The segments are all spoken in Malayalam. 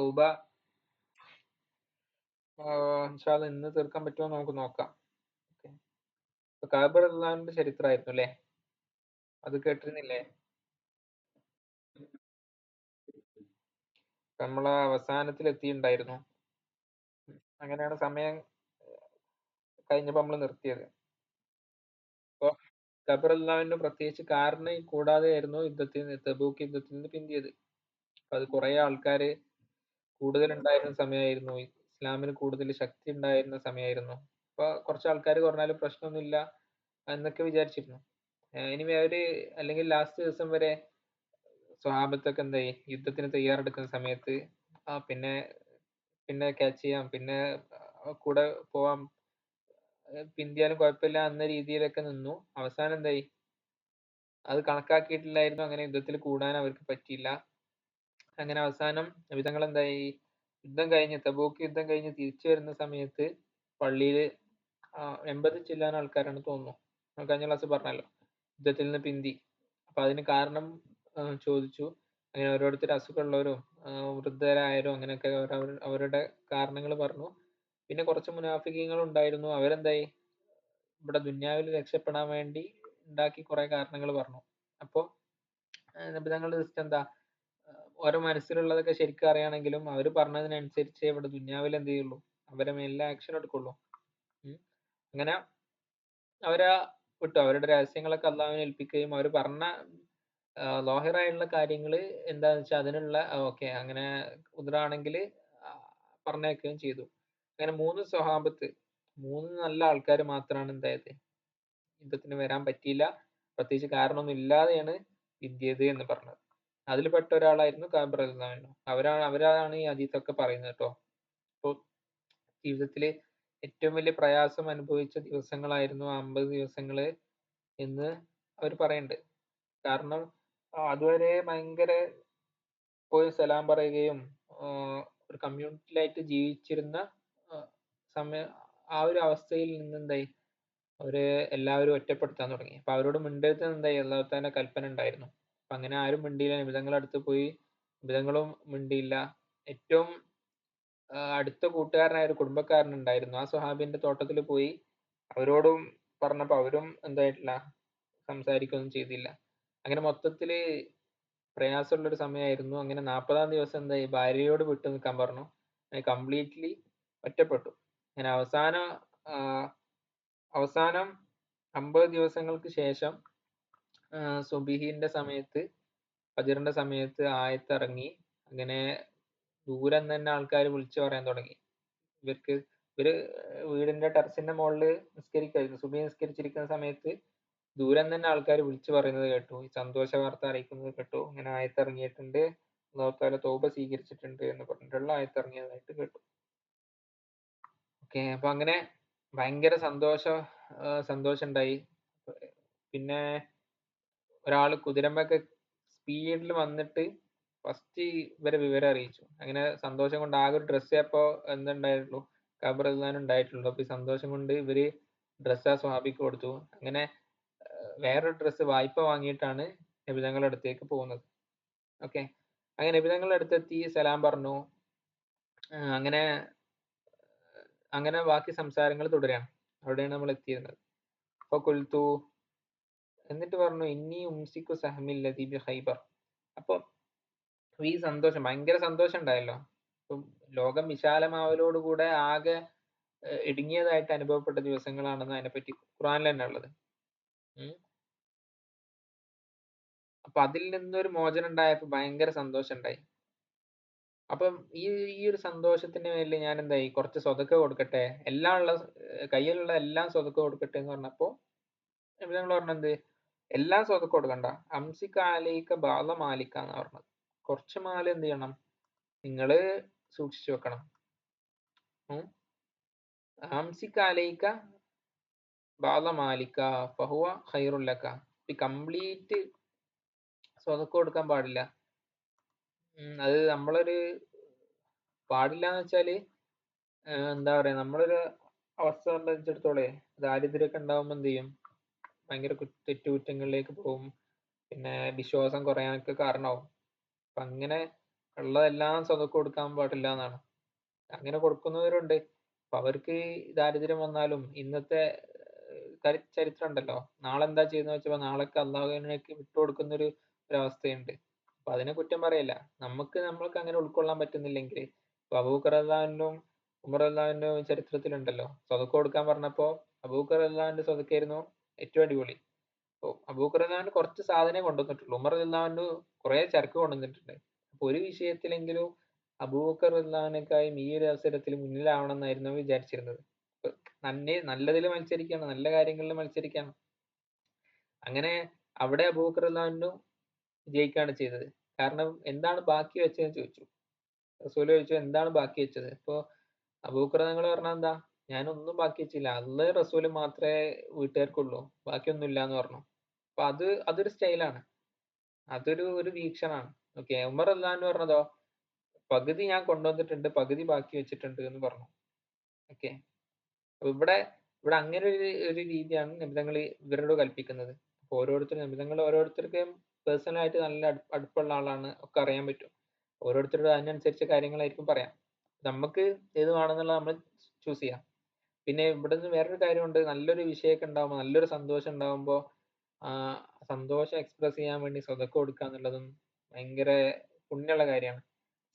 തൗബ ഇൻഷാ അള്ളാ ഇന്ന് തീർക്കാൻ പറ്റുമോ നമുക്ക് നോക്കാം. ഓക്കെ. ഇപ്പൊ കഅബ റളിയല്ലാഹുവിന്റെ ചരിത്രമായിരുന്നു അല്ലേ? അത് കേട്ടിരുന്നില്ലേ? നമ്മളെ അവസാനത്തിൽ എത്തിയിട്ടുണ്ടായിരുന്നു. അങ്ങനെയാണ് സമയം കഴിഞ്ഞപ്പോ നമ്മൾ നിർത്തിയത്. അപ്പൊ കഅബ റളിയല്ലാഹുവിന്റെ പ്രത്യേകിച്ച് കാരണം കൂടാതെയായിരുന്നു തബൂക്ക് യുദ്ധത്തിൽ നിന്ന് പിന്തിയത്. അത് കുറെ ആൾക്കാര് കൂടുതലുണ്ടായിരുന്ന സമയമായിരുന്നു. ഇസ്ലാമിന് കൂടുതൽ ശക്തി ഉണ്ടായിരുന്ന സമയമായിരുന്നു. അപ്പൊ കുറച്ച് ആൾക്കാര് കുറഞ്ഞാലും പ്രശ്നമൊന്നുമില്ല എന്നൊക്കെ വിചാരിച്ചിരുന്നു. എനിവേ അവര് അല്ലെങ്കിൽ ലാസ്റ്റ് ദിവസം വരെ സ്വഹാബത്തൊക്കെ എന്തായി യുദ്ധത്തിന് തയ്യാറെടുക്കുന്ന സമയത്ത് പിന്നെ പിന്നെ ക്യാച്ച് ചെയ്യാം, പിന്നെ കൂടെ പോവാം, പിന്തിയാലും കുഴപ്പമില്ല എന്ന രീതിയിലൊക്കെ നിന്നു. അവസാനം എന്തായി, അത് കണക്കാക്കിയിട്ടില്ലായിരുന്നു. അങ്ങനെ യുദ്ധത്തിൽ കൂടാൻ അവർക്ക് പറ്റിയില്ല. അങ്ങനെ അവസാനം നബി തങ്ങൾ എന്തായി, തബൂക്ക് യുദ്ധം കഴിഞ്ഞ് തിരിച്ചു വരുന്ന സമയത്ത് പള്ളിയില് 80 ചില്ലാൻ ആൾക്കാരാണ് തോന്നുന്നു. കഴിഞ്ഞ ക്ലാസ് പറഞ്ഞല്ലോ, യുദ്ധത്തിൽ നിന്ന് പിന്തി. അപ്പൊ അതിന് കാരണം ചോദിച്ചു. അങ്ങനെ ഓരോരുത്തർ അസുഖമുള്ളവരും വൃദ്ധരായവരും അങ്ങനെയൊക്കെ അവരുടെ കാരണങ്ങൾ പറഞ്ഞു. പിന്നെ കുറച്ച് മുനാഫിക്കീങ്ങൾ ഉണ്ടായിരുന്നു. അവരെന്തായി, ഇവിടെ ദുന്യാവിൽ രക്ഷപ്പെടാൻ വേണ്ടി ഉണ്ടാക്കി കുറെ കാരണങ്ങൾ പറഞ്ഞു. അപ്പൊ നബി തങ്ങൾ ജസ്റ്റ് എന്താ, ഓരോ മനസ്സിലുള്ളതൊക്കെ ശരിക്കും അറിയാണെങ്കിലും അവർ പറഞ്ഞതിനനുസരിച്ച് ഇവിടെ ദുന്യാവിൽ എന്ത് ചെയ്യുള്ളൂ, അവരെ മേലിൽ ആക്ഷൻ എടുക്കുള്ളൂ. അങ്ങനെ അവരാ വിട്ടു. അവരുടെ രഹസ്യങ്ങളൊക്കെ അള്ളാഹുവിനെ ഏൽപ്പിക്കുകയും അവർ പറഞ്ഞ ലോഹിറായുള്ള കാര്യങ്ങള് എന്താന്ന് വെച്ചാൽ അതിനുള്ള ഓക്കെ അങ്ങനെ ഉദറാണെങ്കിൽ പറഞ്ഞേക്കുകയും ചെയ്തു. അങ്ങനെ 3 സ്വഹാബത്ത്, 3 നല്ല ആൾക്കാർ മാത്രമാണ് എന്തായത്, യുദ്ധത്തിന് വരാൻ പറ്റിയില്ല. പ്രത്യേകിച്ച് കാരണമൊന്നും ഇല്ലാതെയാണ് പിന്തിയത് എന്ന് പറഞ്ഞത്. അതിൽ പെട്ട ഒരാളായിരുന്നു കഅബ് റളിയല്ലാഹു അൻഹു. അവരാണ് ഈ ഹദീസൊക്കെ പറയുന്നത് കേട്ടോ. അപ്പൊ ജീവിതത്തില് ഏറ്റവും വലിയ പ്രയാസം അനുഭവിച്ച ദിവസങ്ങളായിരുന്നു ആ 50 ദിവസങ്ങള് എന്ന് അവർ പറയുന്നുണ്ട്. കാരണം അതുവരെ ഭയങ്കര പോയി സലാം പറയുകയും ഒരു കമ്മ്യൂണിറ്റിയിലായിട്ട് ജീവിച്ചിരുന്ന സമയം, ആ ഒരു അവസ്ഥയിൽ നിന്നെന്തായി അവര് എല്ലാവരും ഒറ്റപ്പെടുത്താൻ തുടങ്ങി. അപ്പൊ അവരോട് മിണ്ടരുത് എന്തായി അല്ലാഹു തആല കൽപ്പന ഉണ്ടായിരുന്നു. അപ്പൊ അങ്ങനെ ആരും മിണ്ടിയില്ല. നബി തങ്ങളുടെ അടുത്ത് പോയി, നബി തങ്ങളും മിണ്ടിയില്ല. ഏറ്റവും അടുത്ത കൂട്ടുകാരനായ ഒരു കുടുംബക്കാരൻ ഉണ്ടായിരുന്നു. ആ സ്വഹാബിന്റെ തോട്ടത്തിൽ പോയി അവരോടും പറഞ്ഞപ്പോ അവരും എന്തായിട്ടില്ല, സംസാരിക്കുകയൊന്നും ചെയ്തില്ല. അങ്ങനെ മൊത്തത്തില് പ്രയാസമുള്ള ഒരു സമയമായിരുന്നു. അങ്ങനെ 40-ാം ദിവസം എന്തായി, ഭാര്യയോട് വിട്ടു നിൽക്കാൻ പറഞ്ഞു. കംപ്ലീറ്റ്ലി ഒറ്റപ്പെട്ടു. അങ്ങനെ അവസാനം 50 ദിവസങ്ങൾക്ക് ശേഷം സുബിഹിന്റെ സമയത്ത്, ഫജ്റിന്റെ സമയത്ത് ആയത്തിറങ്ങി. അങ്ങനെ ദൂരം തന്നെ ആൾക്കാർ വിളിച്ചു പറയാൻ തുടങ്ങി. ഇവര് വീടിന്റെ ടെറസിന്റെ മുകളില് നിസ്കരിക്കായിരുന്നു. സുബഹി നിസ്കരിച്ചിരിക്കുന്ന സമയത്ത് ദൂരം തന്നെ ആൾക്കാർ വിളിച്ചു പറയുന്നത് കേട്ടു, ഈ സന്തോഷ വാർത്ത അറിയിക്കുന്നത് കേട്ടു. ഇങ്ങനെ ആയത്തിറങ്ങിയിട്ടുണ്ട്, അല്ലാഹു തആല തൗബ സ്വീകരിച്ചിട്ടുണ്ട് എന്ന് പറഞ്ഞിട്ടുള്ള ആയത്തിറങ്ങിയതായിട്ട് കേട്ടു. ഓക്കെ. അപ്പൊ അങ്ങനെ ഭയങ്കര സന്തോഷം ഉണ്ടായി. പിന്നെ ഒരാള് കുതിരമ്മൊക്കെ സ്പീഡിൽ വന്നിട്ട് ഫസ്റ്റ് ഇവരെ വിവരം അറിയിച്ചു. അങ്ങനെ സന്തോഷം കൊണ്ട് ആകെ ഒരു ഡ്രസ്സേ അപ്പൊ എന്തുണ്ടായിട്ടുള്ളൂ, കഅബ് റളിയല്ലാഹു ഉണ്ടായിട്ടുള്ളൂ. അപ്പൊ ഈ സന്തോഷം കൊണ്ട് ഇവര് ഡ്രസ്സ് ആ സ്വഹാബിക്ക് കൊടുത്തു. അങ്ങനെ വേറൊരു ഡ്രസ്സ് വായ്പ വാങ്ങിയിട്ടാണ് നബി തങ്ങളുടെ അടുത്തേക്ക് പോകുന്നത്. ഓക്കെ. അങ്ങനെ നബി തങ്ങളുടെ അടുത്തെത്തി, സലാം പറഞ്ഞു. അങ്ങനെ അങ്ങനെ ബാക്കി സംസാരങ്ങൾ തുടരാണ്. അവിടെയാണ് നമ്മൾ എത്തിയിരുന്നത്. അപ്പൊ കുൽത്തു, എന്നിട്ട് പറഞ്ഞു ഇന്നി ഉംസിക്കു സഹമിൽ ലദീ ബി ഖൈബർ. അപ്പൊ ഈ സന്തോഷം, ഭയങ്കര സന്തോഷം ഉണ്ടായല്ലോ. ഇപ്പം ലോകം വിശാലമാവലോടുകൂടെ ആകെ ഇടുങ്ങിയതായിട്ട് അനുഭവപ്പെട്ട ദിവസങ്ങളാണെന്ന് അതിനെപ്പറ്റി ഖുർആനിൽ തന്നെ ഉള്ളത്. അപ്പൊ അതിൽ നിന്നൊരു മോചനം ഉണ്ടായപ്പോ ഭയങ്കര സന്തോഷം ഉണ്ടായി. അപ്പം ഈ ഈ ഒരു സന്തോഷത്തിന്റെ പേരിൽ ഞാൻ എന്തായി, കുറച്ച് സ്വതക്ക കൊടുക്കട്ടെ, കയ്യിലുള്ള എല്ലാം സ്വതക്ക കൊടുക്കട്ടെ എന്ന് പറഞ്ഞപ്പോ നബി തങ്ങൾ പറഞ്ഞത്, എല്ലാം സ്വതക്ക കൊടുക്കണ്ട, അംസിക അലൈക ബാള മാലിക്ക എന്ന് പറഞ്ഞത്. കുറച്ച് മാല എന്ത് ചെയ്യണം, നിങ്ങള് സൂക്ഷിച്ചു വെക്കണം. അംസിക അലൈക ബാള മാലിക്ക ഫഹുവ ഖൈറുൽ ലക. കംപ്ലീറ്റ് സ്വതക്ക കൊടുക്കാൻ പാടില്ല. അത് നമ്മളൊരു പാടില്ല എന്ന് വെച്ചാല് എന്താ പറയാ, നമ്മളൊരു അവസ്ഥ സംബന്ധിച്ചിടത്തോളെ ദാരിദ്ര്യമൊക്കെ ഉണ്ടാവുമ്പോ എന്ത് ചെയ്യും, ഭയങ്കര തെറ്റുകുറ്റങ്ങളിലേക്ക് പോകും. പിന്നെ വിശ്വാസം കുറയാനൊക്കെ കാരണമാവും. അപ്പൊ അങ്ങനെ ഉള്ളതെല്ലാം സ്വതക്ക കൊടുക്കാൻ പാടില്ല എന്നാണ്. അങ്ങനെ കൊടുക്കുന്നവരുണ്ട്. അപ്പൊ അവർക്ക് ദാരിദ്ര്യം വന്നാലും ഇന്നത്തെ ചരിത്രം ഉണ്ടല്ലോ, നാളെ എന്താ ചെയ്യുന്നത് വെച്ചപ്പോ നാളേക്ക് അള്ളാഹുവിനേക്ക് വിട്ടുകൊടുക്കുന്ന ഒരവസ്ഥയുണ്ട്. അപ്പൊ അതിനെ കുറ്റം പറയല്ല. നമ്മൾക്ക് അങ്ങനെ ഉൾക്കൊള്ളാൻ പറ്റുന്നില്ലെങ്കിൽ, ഇപ്പൊ അബൂബക്കർ റളിയല്ലാഹുവിനും ഉമർ റളിയല്ലാഹുവിനും ചരിത്രത്തിലുണ്ടല്ലോ, സ്വതക്ക കൊടുക്കാൻ പറഞ്ഞപ്പോ അബൂബക്കർ റളിയല്ലാഹുവിന്റെ സ്വതക്കയായിരുന്നു ഏറ്റവും അടിപൊളി. അപ്പൊ അബൂബക്കർ റളിയല്ലാഹുവിന് കുറച്ച് സാധനമേ കൊണ്ടുവന്നിട്ടുള്ളൂ, ഉമർ റളിയല്ലാഹുവിന് കുറെ ചരക്ക് കൊണ്ടുവന്നിട്ടുണ്ട്. അപ്പൊ ഒരു വിഷയത്തിലെങ്കിലും അബൂബക്കർ റളിയല്ലാഹുവിനേക്കാളും ഈ ഒരു അവസരത്തിൽ മുന്നിലാവണം എന്നായിരുന്നു വിചാരിച്ചിരുന്നത്. നല്ലതിൽ മത്സരിക്കാണ്, നല്ല കാര്യങ്ങളിൽ മത്സരിക്കാണ്. അങ്ങനെ അവിടെ അബൂബക്കർ റളിയല്ലാഹു ജയിക്കാണ് ചെയ്തത്. കാരണം എന്താണ് ബാക്കി വെച്ചതെന്ന് ചോദിച്ചു. റസൂല് ചോദിച്ചു എന്താണ് ബാക്കി വെച്ചത്? അപ്പൊ അബൂബക്കർ തങ്ങൾ പറഞ്ഞത് എന്താ, ഞാനൊന്നും ബാക്കി വെച്ചില്ല, അള്ളയും റസൂലും മാത്രമേ വീട്ടുകാർക്കുള്ളൂ, ബാക്കിയൊന്നും ഇല്ല എന്ന് പറഞ്ഞു. അപ്പൊ അതൊരു സ്റ്റൈലാണ്, ഒരു വീക്ഷണാണ്. ഓക്കെ, ഉമർ റളിയല്ലാഹു പറഞ്ഞതോ, പകുതി ഞാൻ കൊണ്ടുവന്നിട്ടുണ്ട്, പകുതി ബാക്കി വെച്ചിട്ടുണ്ട് എന്ന് പറഞ്ഞു. ഓക്കെ, അപ്പൊ ഇവിടെ ഇവിടെ അങ്ങനെ ഒരു രീതിയാണ് നബിതങ്ങൾ ഇവരോട് കൽപ്പിക്കുന്നത്. അപ്പൊ നബിതങ്ങൾ ഓരോരുത്തർക്കും പേഴ്സണൽ ആയിട്ട് നല്ല അടുപ്പമുള്ള ആളാണ്, ഒക്കെ അറിയാൻ പറ്റും. ഓരോരുത്തരോട് അതിനനുസരിച്ച കാര്യങ്ങളായിരിക്കും പറയാം. നമുക്ക് ഏത് വേണമെന്നുള്ളത് നമ്മൾ ചൂസ് ചെയ്യാം. പിന്നെ ഇവിടുന്ന് വേറൊരു കാര്യമുണ്ട്, നല്ലൊരു വിഷയമൊക്കെ ഉണ്ടാകുമ്പോൾ, നല്ലൊരു സന്തോഷം ഉണ്ടാകുമ്പോൾ ആ സന്തോഷം എക്സ്പ്രസ് ചെയ്യാൻ വേണ്ടി സ്വതക്ക കൊടുക്കുക എന്നുള്ളതും ഭയങ്കര പുണ്യമുള്ള കാര്യമാണ്.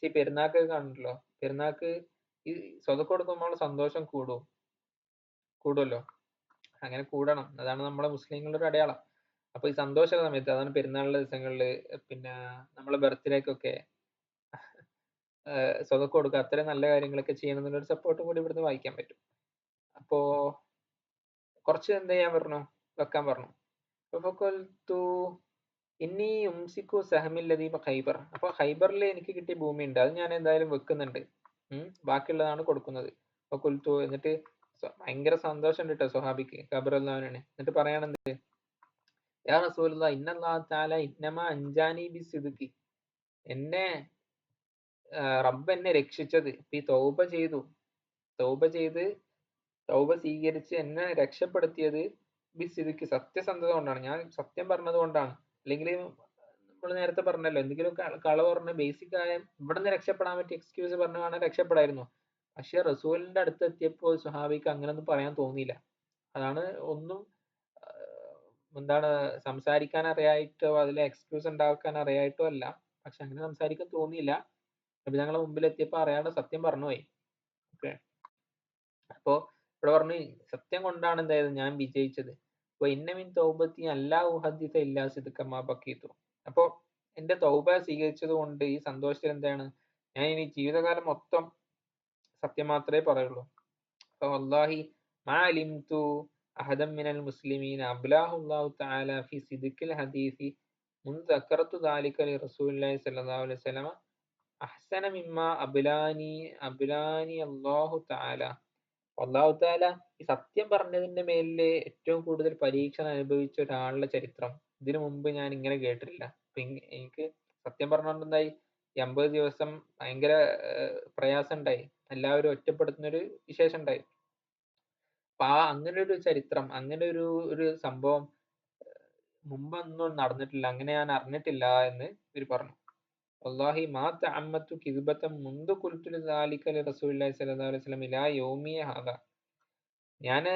ഈ പെരുന്നാൾക്ക് കാണുമല്ലോ, പെരുന്നാൾക്ക് ഈ സ്വതക്ക കൊടുക്കുമ്പോൾ സന്തോഷം കൂടുമല്ലോ. അങ്ങനെ കൂടണം, അതാണ് നമ്മളെ മുസ്ലിങ്ങളുടെ ഒരു അടയാളം. അപ്പൊ ഈ സന്തോഷ സമയത്ത്, അതാണ് പെരുന്നാളിന്റെ ദിവസങ്ങളില്, പിന്നെ നമ്മളെ ബർത്ത്ഡേക്കൊക്കെ സ്വതക്ക കൊടുക്കുക, അത്തരം നല്ല കാര്യങ്ങളൊക്കെ ചെയ്യണം എന്നുള്ളൊരു സപ്പോർട്ടും കൂടി ഇവിടുന്ന് വായിക്കാൻ പറ്റും. അപ്പോ കുറച്ച് എന്ത് ചെയ്യാൻ പറഞ്ഞു, വെക്കാൻ പറഞ്ഞു. അപ്പൊ കൊൽത്തു ഇനി യുംസിക്കു സഹമില്ലദീ ഖൈബർ. അപ്പൊ ഖൈബറിൽ എനിക്ക് കിട്ടിയ ഭൂമി ഉണ്ട്, അത് ഞാൻ എന്തായാലും വെക്കുന്നുണ്ട്, ബാക്കിയുള്ളതാണ് കൊടുക്കുന്നത്. അപ്പൊ കൊൽത്തു, എന്നിട്ട് ഭയങ്കര സന്തോഷം ഉണ്ട് കേട്ടോ സ്വഹാബിക്ക്, ഖബറുള്ളവനാണ്. എന്നിട്ട് പറയാണെന്ത്, യാ റസൂലുള്ളാഹി ഇന്നല്ലാഹു തആല ഇന്നമാ അൻജാനി ബിസിദ്ഖി. എന്നെ റബ്ബ് എന്നെ രക്ഷിച്ചത്, ഈ തൗബ ചെയ്ത് തൗബ സ്വീകരിച്ച് എന്നെ രക്ഷപ്പെടുത്തിയത് ബിസിദ്ഖി, സത്യസന്ധത കൊണ്ടാണ്, ഞാൻ സത്യം പറഞ്ഞത് കൊണ്ടാണ്. അല്ലെങ്കിൽ നമ്മൾ നേരത്തെ പറഞ്ഞല്ലോ, എന്തെങ്കിലും കളവ് പറഞ്ഞ് ബേസിക് ആയ ഇവിടുന്ന് രക്ഷപ്പെടാൻ പറ്റിയ എക്സ്ക്യൂസ് പറഞ്ഞു വേണേൽ രക്ഷപ്പെടായിരുന്നു. പക്ഷെ റസൂലിന്റെ അടുത്ത് എത്തിയപ്പോൾ സ്വഹാബിക്ക് അങ്ങനൊന്നും പറയാൻ തോന്നിയില്ല. അതാണ് ഒന്നും എന്താണ് സംസാരിക്കാൻ അറിയായിട്ടോ അതിലെ എക്സ്ക്യൂസ് ഉണ്ടാക്കാൻ അറിയായിട്ടോ അല്ല, പക്ഷെ അങ്ങനെ സംസാരിക്കാൻ തോന്നിയില്ല. നബി ഞങ്ങളെ മുമ്പിൽ എത്തിയപ്പോ അറിയാണ്ട് സത്യം പറഞ്ഞുപോയി. ഓക്കെ, അപ്പോ ഇവിടെ പറഞ്ഞു സത്യം കൊണ്ടാണ് എന്തായത് ഞാൻ വിജയിച്ചത്. അപ്പൊ ഇന്നമിൻ തൗബത്തി അല്ലാ ഉഹദ്ദിസ ഇല്ലാ സിദ്ഖമാ ബഖീതു. അപ്പോ എന്റെ തൗബ സ്വീകരിച്ചത് കൊണ്ട് ഈ സന്തോഷത്തിൽ എന്താണ്, ഞാൻ ഇനി ജീവിതകാലം മൊത്തം സത്യം മാത്രമേ പറയുള്ളൂ. അപ്പൊ വല്ലാഹി മാ അലിംതു അഹദൻ മിനൽ മുസ്ലിമീന അബ്ലാഹു അല്ലാഹു തആല ഫി സിദ്ഖിൽ ഹദീസി മുൻ ദക്കറതു ദാലിക ലിറസൂലില്ലാഹി സ്വല്ലല്ലാഹു അലൈഹി വസല്ലമ അഹ്സന മിമ്മാ അബ്ലാനി അല്ലാഹു തആല. അല്ലാഹു തആല ഈ സത്യം പറഞ്ഞതിന്റെ മേലില് ഏറ്റവും കൂടുതൽ പരീക്ഷണം അനുഭവിച്ച ഒരാളുടെ ചരിത്രം ഇതിനു മുമ്പ് ഞാൻ ഇങ്ങനെ കേട്ടിട്ടില്ല. എനിക്ക് സത്യം പറഞ്ഞുകൊണ്ട് എന്തായി, ഈ 50 ദിവസം ഭയങ്കര പ്രയാസം ഉണ്ടായി, എല്ലാവരും ഒറ്റപ്പെടുത്തുന്ന ഒരു വിശേഷം ഉണ്ടായി. അപ്പൊ അങ്ങനെ ഒരു ചരിത്രം, അങ്ങനെ ഒരു സംഭവം മുമ്പൊന്നും നടന്നിട്ടില്ല, അങ്ങനെ ഞാൻ അറിഞ്ഞിട്ടില്ല എന്ന് ഇവർ പറഞ്ഞു. വല്ലാഹി മാ തഅമ്മത്തു കിദ്ബതൻ മുൻദു ഖുൽതു ലിദാലിക ലിറസൂലില്ലാഹി സ്വല്ലല്ലാഹു അലൈഹി വസല്ലം ഇലാ യൗമി ഹാദാ. ഞാന്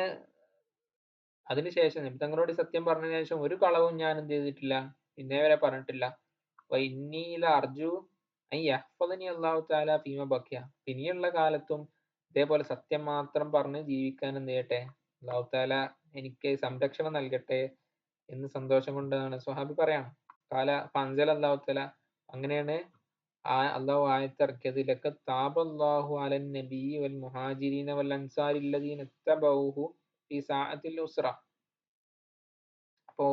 അതിനുശേഷം നബി തങ്ങളോട് സത്യം പറഞ്ഞതിന് ശേഷം ഒരു കളവും ഞാൻ എന്ത് ചെയ്തിട്ടില്ല, ഇന്നേ വരെ പറഞ്ഞിട്ടില്ല. വഇന്നീ ലഅർജു അൻ യഹ്ഫദനി അല്ലാഹു തആല ഫീമാ ബഖിയ. ഇനിയുള്ള കാലത്തും ഇതേപോലെ സത്യം മാത്രം പറഞ്ഞ് ജീവിക്കാൻ എന്ത് ചെയ്യട്ടെ, അല്ലാഹു തആല എനിക്ക് സംരക്ഷണം നൽകട്ടെ എന്ന് സന്തോഷം കൊണ്ടാണ് സ്വഹാബി പറയാണ്. ഫഅൻസല അല്ലാഹു തആല, അങ്ങനെയാണ് അള്ളാഹു ആയത്തിറക്കിയത്, ലഖദ് താബല്ലാഹു അലൻ നബിയ്യി വൽ മുഹാജിരീന വൽ അൻസാരി അല്ലദീന ഇത്തബഊഹു ഫീ സഅത്തിൽ ഉസ്റ. അപ്പോ